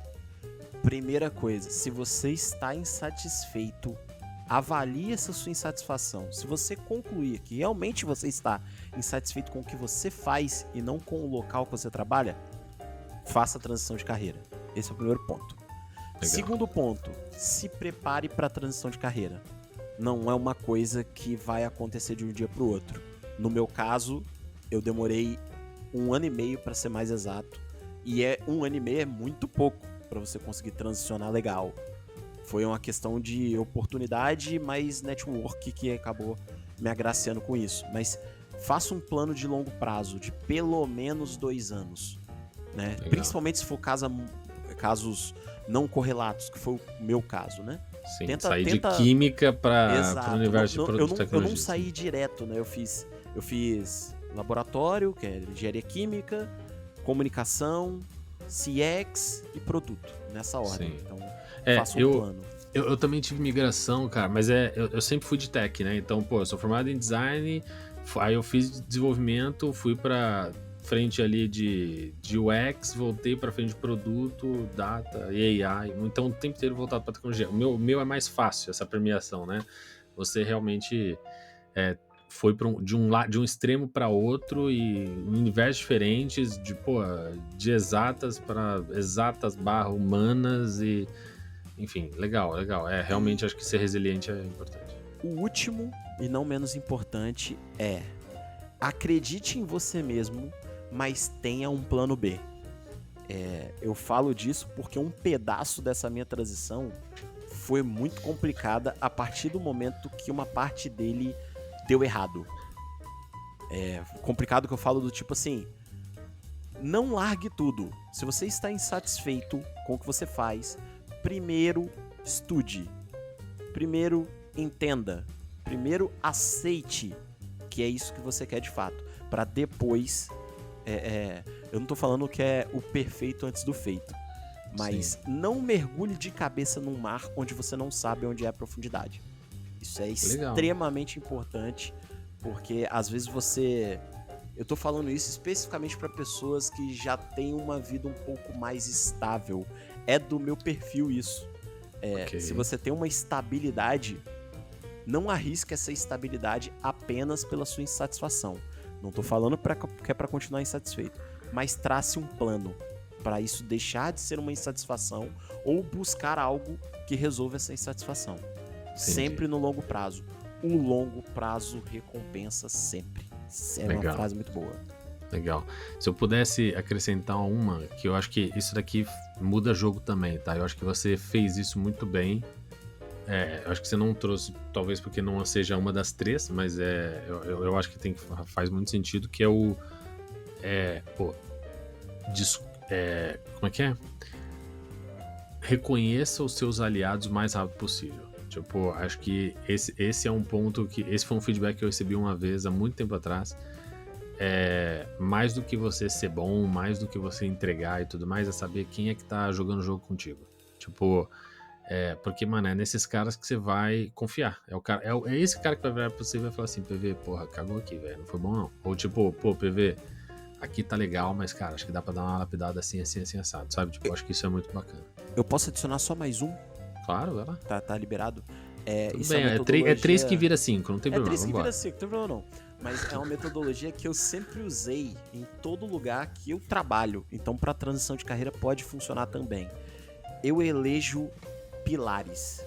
Primeira coisa, se você está insatisfeito, avalie essa sua insatisfação. Se você concluir que realmente você está insatisfeito com o que você faz e não com o local que você trabalha, faça a transição de carreira. Esse é o primeiro ponto. Legal. Segundo ponto, se prepare para a transição de carreira. Não é uma coisa que vai acontecer de um dia para o outro. No meu caso, eu demorei 1 ano e meio para ser mais exato. E 1 ano e meio é muito pouco para você conseguir transicionar legal. Foi uma questão de oportunidade, mais network que acabou me agraciando com isso. Mas faça um plano de longo prazo, de pelo menos 2 anos. Né? Principalmente se for casos não correlatos, que foi o meu caso, né? Sim, sair de química para o universo de produtos de tecnologia. Eu não saí direto, né? Eu fiz laboratório, que é engenharia química, comunicação, CX e produto, nessa ordem. Sim. Então, faça um plano. Eu também tive migração, cara, mas eu sempre fui de tech, né? Então, pô, eu sou formado em design, aí eu fiz desenvolvimento, fui pra frente ali de UX, voltei pra frente de produto, data e AI. Então, o tempo inteiro voltado pra tecnologia. O meu é mais fácil, essa permeação, né? Você realmente foi de um extremo para outro e universos diferentes, de exatas para exatas / humanas e... Enfim, legal. Realmente acho que ser resiliente é importante. O último, e não menos importante, é acredite em você mesmo, mas tenha um plano B. Eu falo disso porque um pedaço dessa minha transição foi muito complicada a partir do momento que uma parte dele deu errado. Complicado que eu falo do tipo assim, não largue tudo. Se você está insatisfeito com o que você faz, primeiro estude, primeiro entenda, primeiro aceite que é isso que você quer de fato, para depois, eu não tô falando que é o perfeito antes do feito, mas não mergulhe de cabeça num mar onde você não sabe onde é a profundidade. Isso é extremamente importante, porque às vezes eu tô falando isso especificamente para pessoas que já têm uma vida um pouco mais estável. É do meu perfil isso. Okay. Se você tem uma estabilidade, não arrisque essa estabilidade apenas pela sua insatisfação. Não tô falando que é para continuar insatisfeito, mas trace um plano para isso deixar de ser uma insatisfação ou buscar algo que resolva essa insatisfação. Entendi. Sempre no longo prazo. O longo prazo recompensa sempre. É uma Legal. frase muito boa. Legal. Se eu pudesse acrescentar uma, que eu acho que isso daqui muda jogo também, tá? Eu acho que você fez isso muito bem. Eu acho que você não trouxe, talvez porque não seja uma das três, mas eu acho que faz muito sentido, que é o... como é que é? Reconheça os seus aliados o mais rápido possível. Tipo, acho que esse é um ponto que... Esse foi um feedback que eu recebi uma vez, há muito tempo atrás. Mais do que você ser bom, mais do que você entregar e tudo mais, é saber quem é que tá jogando o jogo contigo. Tipo, porque, mano, é nesses caras que você vai confiar. É esse cara que vai virar pra você e vai falar assim: PV, porra, cagou aqui, velho, não foi bom não. Ou tipo, pô, PV, aqui tá legal, mas cara, acho que dá pra dar uma lapidada assim, assim, assim, assado, sabe? Tipo, acho que isso é muito bacana. Eu posso adicionar só mais um? Claro, vai lá. Tá liberado. Tudo Isso bem, é uma metodologia... é 3 que vira 5, não tem problema, 3 que vambora. vira 5, não tem problema não. Mas é uma metodologia que eu sempre usei em todo lugar que eu trabalho. Então, para transição de carreira pode funcionar também. Eu elejo pilares.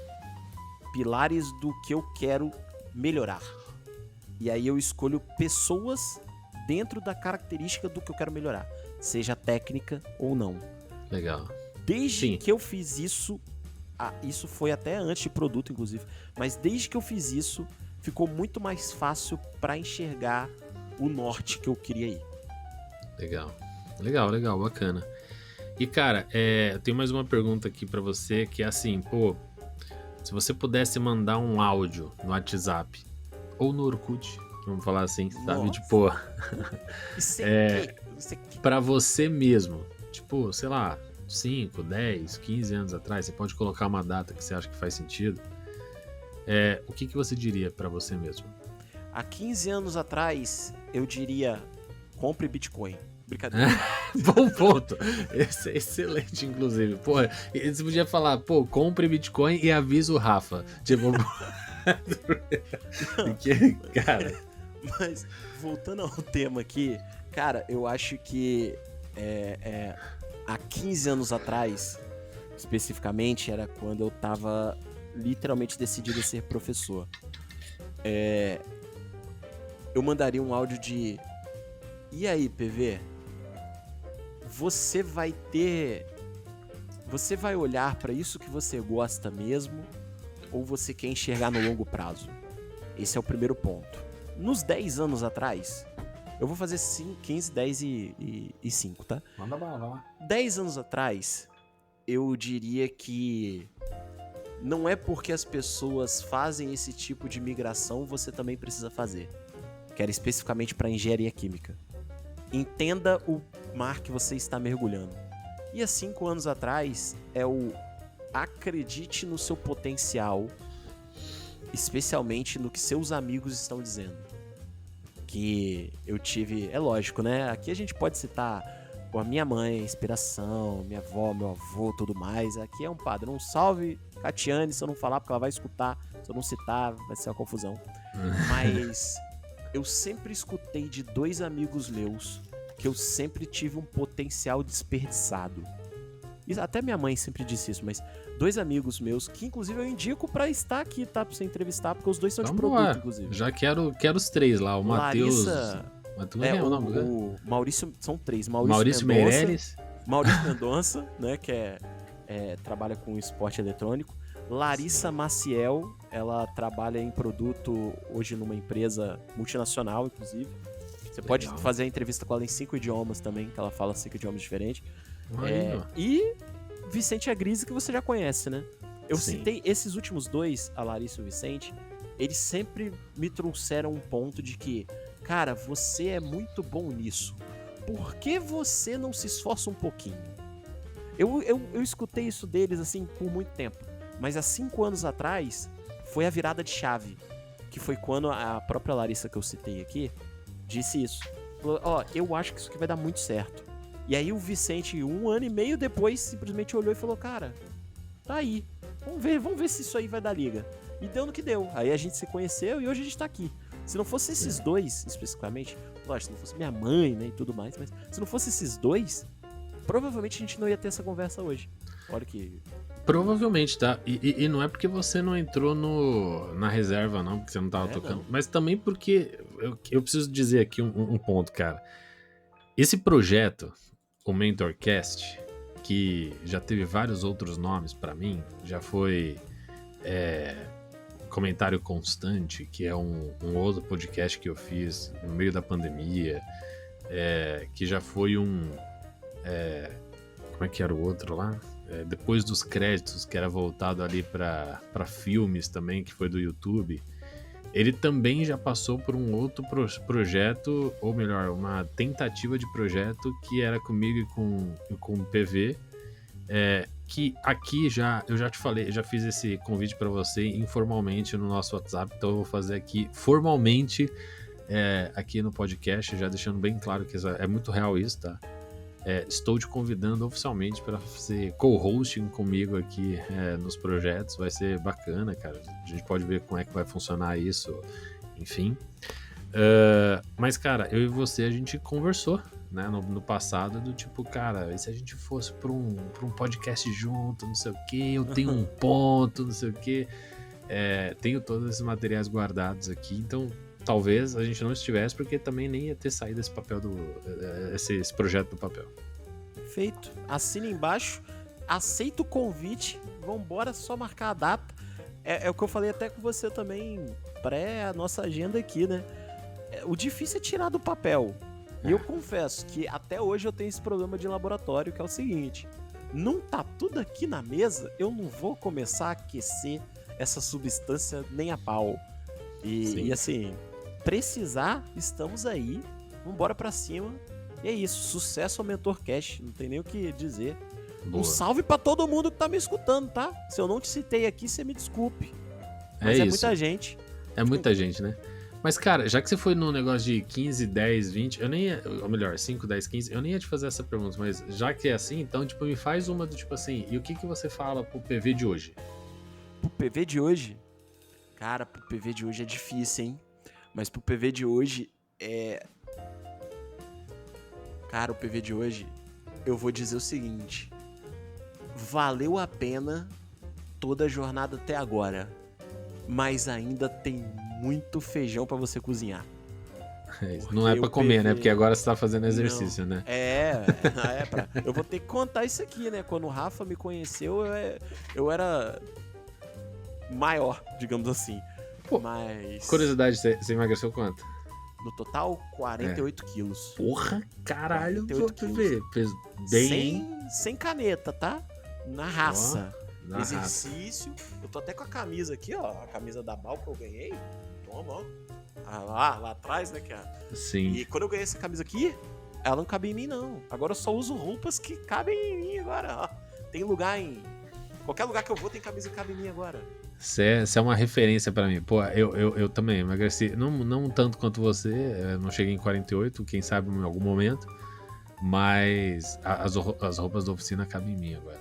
Pilares do que eu quero melhorar. E aí eu escolho pessoas dentro da característica do que eu quero melhorar. Seja técnica ou não. Legal. Desde que eu fiz isso... isso foi até antes de produto, inclusive. Mas desde que eu fiz isso... ficou muito mais fácil pra enxergar o norte que eu queria ir. Legal, bacana. E cara, eu tenho mais uma pergunta aqui pra você, que é assim, pô, se você pudesse mandar um áudio no WhatsApp ou no Orkut, vamos falar assim, sabe? Nossa. Tipo, Isso pra você mesmo, tipo, sei lá, 5, 10, 15 anos atrás, você pode colocar uma data que você acha que faz sentido. O que você diria pra você mesmo? Há 15 anos atrás, eu diria, compre Bitcoin. Brincadeira. Bom ponto. Esse é excelente, inclusive. Pô, você podia falar, pô, compre Bitcoin e avisa o Rafa. Tipo... Porque, cara... Mas, voltando ao tema aqui, cara, eu acho que há 15 anos atrás, especificamente, era quando eu tava... literalmente decidido a ser professor. Eu mandaria um áudio de: e aí, PV? Você vai olhar pra isso que você gosta mesmo, ou você quer enxergar no longo prazo? Esse é o primeiro ponto. Nos 10 anos atrás, eu vou fazer 15, 10 e 5, tá? Manda bala. 10 anos atrás, eu diria que não é porque as pessoas fazem esse tipo de migração, você também precisa fazer. Que era especificamente para engenharia química. Entenda o mar que você está mergulhando. E há 5 anos atrás é o acredite no seu potencial, especialmente no que seus amigos estão dizendo. Que eu tive... É lógico, né? Aqui a gente pode citar a minha mãe, inspiração, minha avó, meu avô, tudo mais. Aqui é um padrão. Um salve, Catiane, se eu não falar, porque ela vai escutar. Se eu não citar, vai ser uma confusão. Mas eu sempre escutei de 2 amigos meus que eu sempre tive um potencial desperdiçado. Até minha mãe sempre disse isso, mas 2 amigos meus, que inclusive eu indico pra estar aqui, tá? Pra você entrevistar, porque os 2 são de produto, inclusive. Já quero os 3 lá, o Matheus... O Maurício, são 3. Maurício Meirelles. Maurício Mendonça, né, que trabalha com esporte eletrônico. Larissa Maciel, ela trabalha em produto hoje numa empresa multinacional, inclusive. Você pode fazer a entrevista com ela em 5 idiomas também, que ela fala 5 idiomas diferentes. E Vicente Agrise, que você já conhece, né? Eu citei esses últimos 2, a Larissa e o Vicente, eles sempre me trouxeram um ponto de que, cara, você é muito bom nisso. Por que você não se esforça um pouquinho? Eu escutei isso deles, assim, por muito tempo. Mas há 5 anos atrás, foi a virada de chave. Que foi quando a própria Larissa que eu citei aqui, disse isso. Falou, eu acho que isso aqui vai dar muito certo. E aí o Vicente, 1 ano e meio depois, simplesmente olhou e falou, cara, tá aí. Vamos ver se isso aí vai dar liga. E deu no que deu. Aí a gente se conheceu e hoje a gente tá aqui. Se não fosse esses 2, especificamente, lógico, se não fosse minha mãe, né, e tudo mais, mas se não fosse esses 2, provavelmente a gente não ia ter essa conversa hoje. Olha que... Provavelmente, tá? E não é porque você não entrou na reserva, não, porque você não tava tocando. Não. Mas também porque eu preciso dizer aqui um ponto, cara. Esse projeto, o MentorCast, que já teve vários outros nomes pra mim, já foi Comentário Constante, que é um outro podcast que eu fiz no meio da pandemia, que já foi como é que era o outro lá? Depois dos créditos, que era voltado ali pra filmes também, que foi do YouTube. Ele também já passou por um outro projeto, ou melhor, uma tentativa de projeto que era comigo e com o PV, que aqui eu já te falei, já fiz esse convite para você informalmente no nosso WhatsApp, então eu vou fazer aqui formalmente aqui no podcast, já deixando bem claro que é muito real isso, tá? Estou te convidando oficialmente para ser co-hosting comigo aqui nos projetos. Vai ser bacana, cara. A gente pode ver como é que vai funcionar isso, enfim. Mas, cara, eu e você, a gente conversou, né, no passado, do tipo, cara, e se a gente fosse para um podcast junto, não sei o que, eu tenho um ponto, não sei o que. Tenho todos esses materiais guardados aqui, então talvez a gente não estivesse, porque também nem ia ter saído esse papel esse projeto do papel. Feito. Assina embaixo, aceita o convite, vambora, só marcar a data. É o que eu falei até com você também, pré a nossa agenda aqui, né? O difícil é tirar do papel. E eu confesso que até hoje eu tenho esse problema de laboratório, que é o seguinte: não tá tudo aqui na mesa, eu não vou começar a aquecer essa substância nem a pau. E assim, precisar, estamos aí, vambora pra cima. E é isso, sucesso ao MentorCast, não tem nem o que dizer. Boa. Um salve pra todo mundo que tá me escutando, tá? Se eu não te citei aqui, você me desculpe. Mas é muita gente. É muita gente, né? Mas, cara, já que você foi no negócio de 15, 10, 20, eu nem ia, ou melhor, 5, 10, 15, eu nem ia te fazer essa pergunta, mas já que é assim, então, tipo, me faz uma do tipo assim, e o que você fala pro PV de hoje? Pro PV de hoje? Cara, pro PV de hoje é difícil, hein? Mas pro PV de hoje Cara, o PV de hoje, eu vou dizer o seguinte: valeu a pena toda a jornada até agora, mas ainda tem muito feijão pra você cozinhar. Não é pra comer, né? Porque agora você tá fazendo exercício, não. né? Eu vou ter que contar isso aqui, né? Quando o Rafa me conheceu, eu era maior, digamos assim. Pô, mas... Curiosidade, você emagreceu quanto? No total, 48 quilos. Porra, caralho, 48 PV. Fez bem. Sem caneta, tá? Na raça. Na exercício. raça. Eu tô até com a camisa aqui, ó. A camisa da Bal que eu ganhei. Toma, ó. Lá atrás, né? Sim. E quando eu ganhei essa camisa aqui, ela não cabia em mim, não. Agora eu só uso roupas que cabem em mim agora, ó. Tem lugar em... Qualquer lugar que eu vou tem camisa que cabe em mim agora. Você é uma referência pra mim. Pô, eu também emagreci. Não tanto quanto você. Não cheguei em 48, quem sabe em algum momento. Mas as roupas da oficina cabem em mim agora.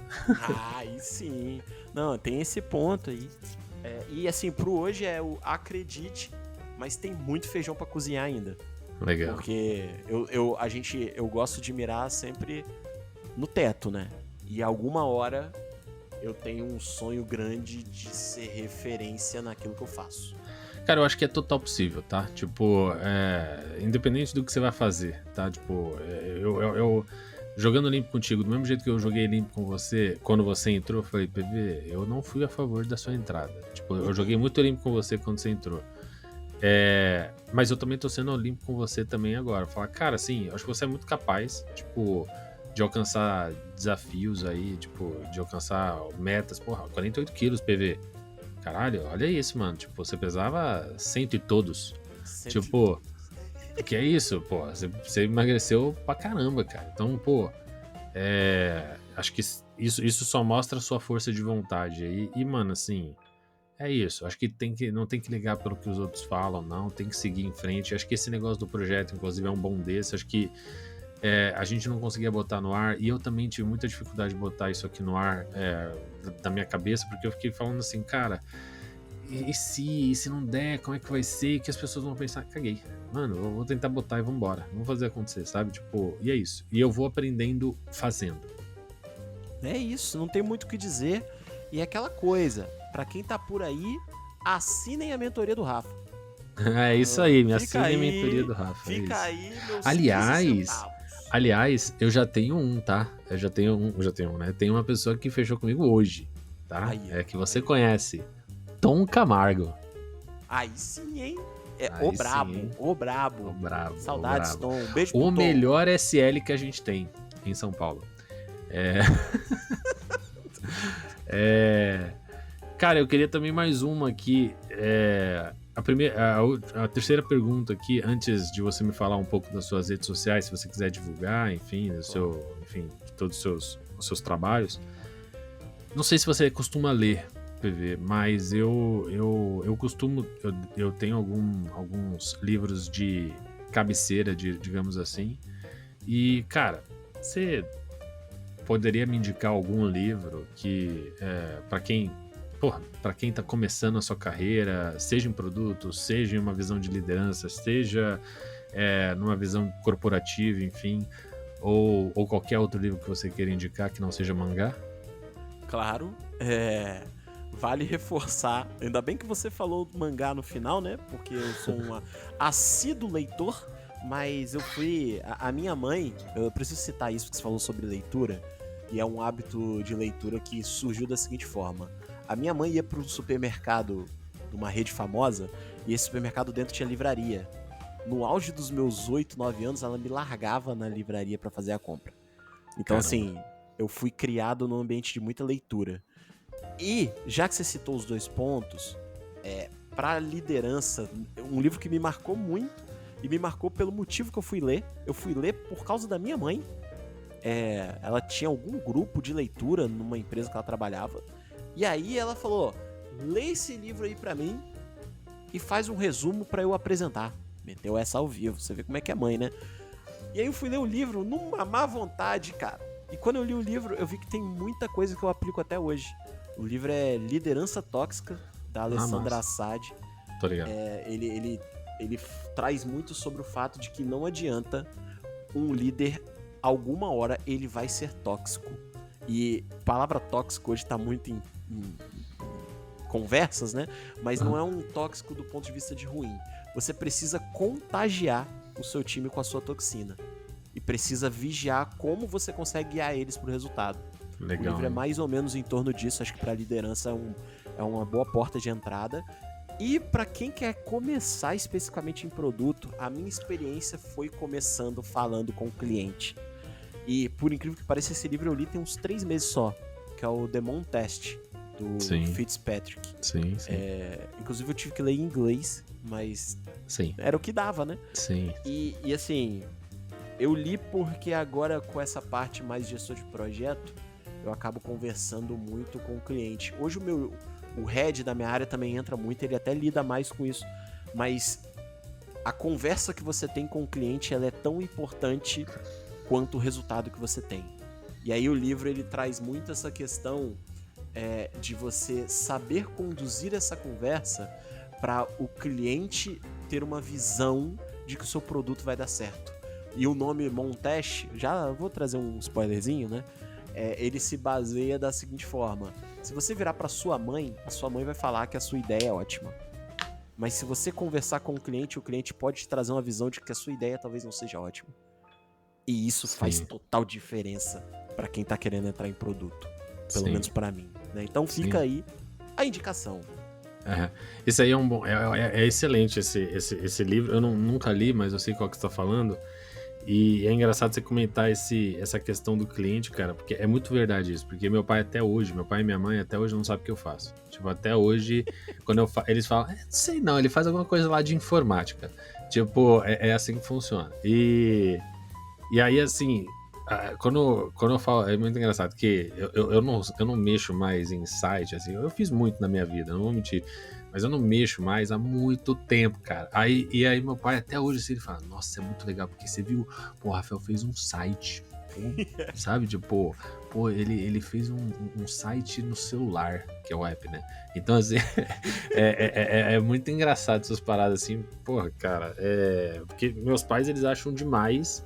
Aí sim. Não, tem esse ponto aí. E assim, pro hoje o acredite, mas tem muito feijão pra cozinhar ainda. Legal. Porque eu gosto de mirar sempre no teto, né? E alguma hora eu tenho um sonho grande de ser referência naquilo que eu faço. Cara, eu acho que é total possível, tá? Tipo, independente do que você vai fazer, tá? Tipo, eu jogando limpo contigo, do mesmo jeito que eu joguei limpo com você, quando você entrou, eu falei, PV, eu não fui a favor da sua entrada. Tipo, eu joguei muito limpo com você quando você entrou. Mas eu também tô sendo limpo com você também agora. Falar, cara, assim, eu acho que você é muito capaz, tipo, de alcançar desafios aí, tipo, de alcançar metas. Porra, 48 quilos, PV. Caralho, olha isso, mano. Tipo, você pesava 100 e todos. Tipo, que é isso, pô? Você emagreceu pra caramba, cara. Então, pô, acho que isso só mostra a sua força de vontade. E mano, assim, é isso. Acho que não tem que ligar pelo que os outros falam, não. Tem que seguir em frente. Acho que esse negócio do projeto, inclusive, é um bom desse. Acho que a gente não conseguia botar no ar, e eu também tive muita dificuldade de botar isso aqui no ar da minha cabeça, porque eu fiquei falando assim, cara, e se não der, como é que vai ser? Que as pessoas vão pensar, caguei, mano, eu vou tentar botar e vambora, vamos fazer acontecer, sabe? Tipo, e é isso, e eu vou aprendendo fazendo. É isso, não tem muito o que dizer, e é aquela coisa, pra quem tá por aí, assinem a mentoria do Rafa. É isso aí, me Fica assine a mentoria aí, do Rafa, é fica isso. aí meus 15 Aliás, centavos. aliás, eu já tenho um, tá? Eu já tenho um, né? Tem uma pessoa que fechou comigo hoje, tá? Aí, É que ó, você aí. conhece. Tom Camargo. Aí sim, hein? É o Aí sim, brabo, hein? o Ô brabo. brabo, ô Saudades, brabo. Tom. Um beijo pro O Tom. melhor SL que a gente tem em São Paulo. É... é... Cara, eu queria também mais uma aqui. A terceira pergunta aqui, antes de você me falar um pouco das suas redes sociais, se você quiser divulgar, enfim, Claro. de todos os seus trabalhos. Não sei se você costuma ler, PV, mas eu costumo. Eu tenho alguns livros de cabeceira, digamos assim. E, cara, você poderia me indicar algum livro que, para quem tá começando a sua carreira, seja em produto, seja em uma visão de liderança, seja numa visão corporativa, enfim, ou qualquer outro livro que você queira indicar que não seja mangá? Claro, vale reforçar. Ainda bem que você falou do mangá no final, né? Porque eu sou um assíduo leitor, mas eu fui. A minha mãe, eu preciso citar isso porque você falou sobre leitura, e é um hábito de leitura que surgiu da seguinte forma: a minha mãe ia para um supermercado de uma rede famosa, e esse supermercado dentro tinha livraria. No auge dos meus 8, 9 anos, ela me largava na livraria para fazer a compra. Então, Caramba. assim, eu fui criado num ambiente de muita leitura. E, já que você citou os dois pontos, para liderança, um livro que me marcou muito, e me marcou pelo motivo que eu fui ler. Eu fui ler por causa da minha mãe. Ela tinha algum grupo de leitura numa empresa que ela trabalhava. E aí ela falou: lê esse livro aí pra mim e faz um resumo pra eu apresentar. Meteu essa ao vivo, você vê como é que é mãe, né? E aí eu fui ler o livro numa má vontade, cara. E quando eu li o livro, eu vi que tem muita coisa que eu aplico até hoje. O livro é Liderança Tóxica, da Alessandra Massa. Assad. Tô ligado. Ele traz muito sobre o fato de que não adianta um líder, alguma hora, ele vai ser tóxico. E a palavra tóxico hoje tá muito em conversas, né? Mas não é um tóxico do ponto de vista de ruim. Você precisa contagiar o seu time com a sua toxina. E precisa vigiar como você consegue guiar eles pro resultado. Legal, O livro é hein? mais ou menos em torno disso. Acho que para liderança é uma boa porta de entrada. E para quem quer começar especificamente em produto, a minha experiência foi começando falando com o cliente. E por incrível que pareça, esse livro eu li tem uns 3 meses só, que é o Demon Test, do Sim. Fitzpatrick. Sim. Inclusive eu tive que ler em inglês, mas Sim. era o que dava, né? Sim. E assim, eu li porque agora com essa parte mais gestor de projeto, eu acabo conversando muito com o cliente. Hoje o head da minha área também entra muito, ele até lida mais com isso, mas a conversa que você tem com o cliente, ela é tão importante quanto o resultado que você tem. E aí o livro ele traz muito essa questão de você saber conduzir essa conversa para o cliente ter uma visão de que o seu produto vai dar certo. E o nome Montesh, já vou trazer um spoilerzinho, né? Ele se baseia da seguinte forma: se você virar para sua mãe, a sua mãe vai falar que a sua ideia é ótima. Mas se você conversar com o cliente pode te trazer uma visão de que a sua ideia talvez não seja ótima. E isso faz total diferença para quem tá querendo entrar em produto. Pelo menos para mim, né? Então fica aí a indicação. Esse aí é um bom. É excelente esse livro. Eu nunca li, mas eu sei qual que você tá falando. E é engraçado você comentar essa questão do cliente, cara, porque é muito verdade isso. Porque meu pai e minha mãe até hoje não sabem o que eu faço. Tipo, até hoje, quando eles falam, não sei não, ele faz alguma coisa lá de informática. Tipo, é assim que funciona. E aí, assim, quando eu falo, é muito engraçado, que eu não mexo mais em site, assim, eu fiz muito na minha vida, não vou mentir, mas eu não mexo mais há muito tempo, cara. E aí meu pai até hoje assim, ele fala, nossa, é muito legal, porque você viu, pô, o Rafael fez um site, sabe, tipo, pô, ele fez um site no celular, que é o app, né? Então, assim, é muito engraçado essas paradas, assim, porra, cara, porque meus pais, eles acham demais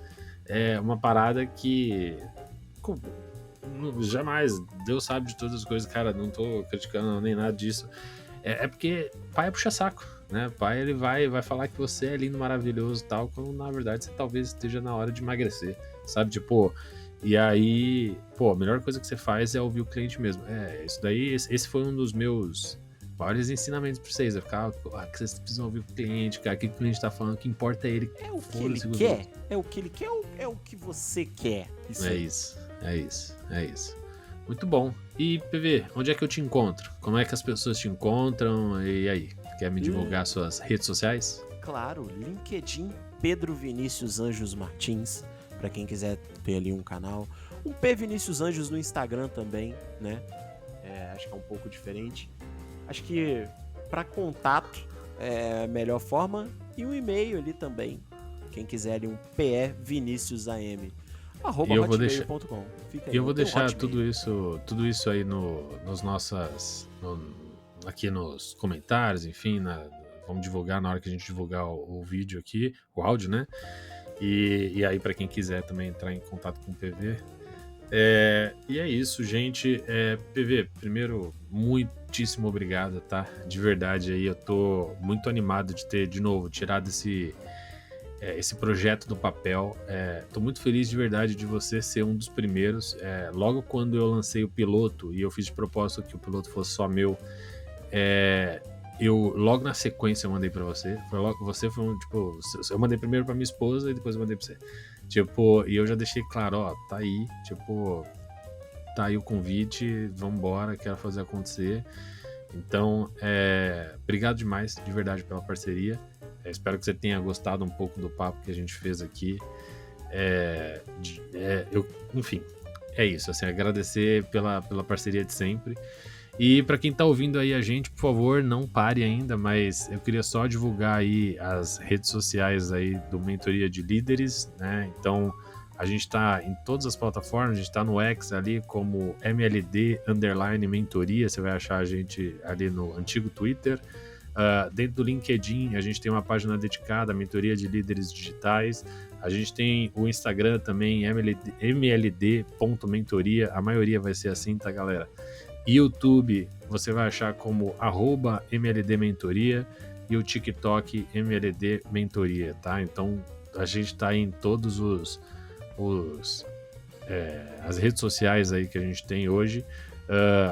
uma parada que jamais, Deus sabe de todas as coisas, cara, não tô criticando nem nada disso. É porque pai é puxa-saco. né? Pai, ele vai falar que você é lindo, maravilhoso e tal, quando na verdade você talvez esteja na hora de emagrecer, sabe? Tipo, e aí, pô, a melhor coisa que você faz é ouvir o cliente mesmo. Isso daí, esse foi um dos meus maiores ensinamentos pra vocês. Que vocês precisam ouvir o cliente, cara, o que o cliente tá falando, o que importa é ele. É o que ele quer? É o que ele quer ou é o que você quer? É isso. Muito bom. E, PV, onde é que eu te encontro? Como é que as pessoas te encontram? E aí, quer me divulgar suas redes sociais? Claro, LinkedIn, Pedro Vinícius Anjos Martins, para quem quiser ter ali um canal. Um P Vinícius Anjos no Instagram também, né? Acho que é um pouco diferente. Acho que para contato é a melhor forma. E um e-mail ali também. Quem quiser ali um PEViniciusAM. @hotmail.com. E eu vou deixar tudo isso aí aqui nos comentários, enfim, vamos divulgar na hora que a gente divulgar o vídeo aqui, o áudio, né? E aí para quem quiser também entrar em contato com o PV. E é isso, gente. PV, primeiro, muitíssimo obrigado, tá? De verdade aí, eu tô muito animado de ter, de novo, tirado esse projeto do papel. Tô muito feliz de verdade de você ser um dos primeiros. Logo quando eu lancei o piloto, e eu fiz de propósito que o piloto fosse só meu, eu logo na sequência eu mandei pra você. Eu mandei primeiro pra minha esposa e depois eu mandei pra você. Tipo, e eu já deixei claro, ó, tá aí, tipo, tá aí o convite, vambora, quero fazer acontecer. Então, obrigado demais, de verdade, pela parceria. Espero que você tenha gostado um pouco do papo que a gente fez aqui. Enfim, é isso, assim, agradecer pela parceria de sempre. E para quem tá ouvindo aí a gente, por favor, não pare ainda, mas eu queria só divulgar aí as redes sociais aí do Mentoria de Líderes, né? Então, a gente tá em todas as plataformas, a gente tá no X ali como MLD_mentoria, você vai achar a gente ali no antigo Twitter. Dentro do LinkedIn, a gente tem uma página dedicada à Mentoria de Líderes Digitais. A gente tem o Instagram também, mld.mentoria, a maioria vai ser assim, tá, galera? YouTube, você vai achar como @MLDmentoria e o TikTok MLD Mentoria, tá? Então, a gente tá em todos as redes sociais aí que a gente tem hoje,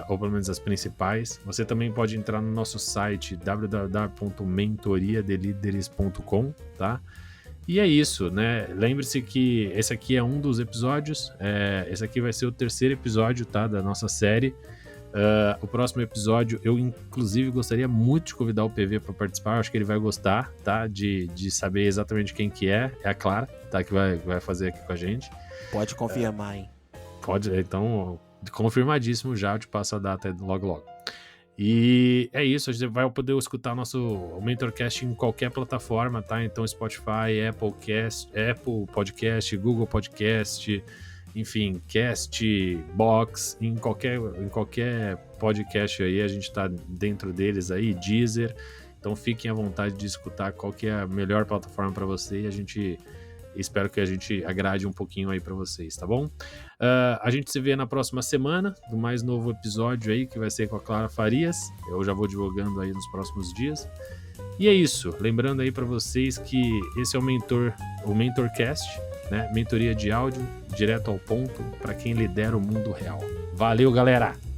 ou pelo menos as principais. Você também pode entrar no nosso site www.mentoriadelíderes.com, tá? E é isso, né? Lembre-se que esse aqui é um dos episódios, esse aqui vai ser o terceiro episódio, tá? Da nossa série. O próximo episódio, eu inclusive gostaria muito de convidar o PV para participar. Eu acho que ele vai gostar, tá? De saber exatamente quem que é a Clara, tá? Que vai fazer aqui com a gente. Pode confirmar, hein? Pode, então, confirmadíssimo já, eu te passo a data logo logo. E é isso, a gente vai poder escutar o Mentorcast em qualquer plataforma, tá? Então Spotify, Apple Podcast, Google Podcast, enfim, Castbox, em qualquer podcast aí, a gente tá dentro deles aí, Deezer. Então fiquem à vontade de escutar qual que é a melhor plataforma para você e espero que a gente agrade um pouquinho aí para vocês, tá bom? A gente se vê na próxima semana, do mais novo episódio aí, que vai ser com a Clara Farias. Eu já vou divulgando aí nos próximos dias. E é isso, lembrando aí para vocês que esse é o Mentorcast, né? Mentoria de áudio, direto ao ponto, para quem lidera o mundo real. Valeu, galera!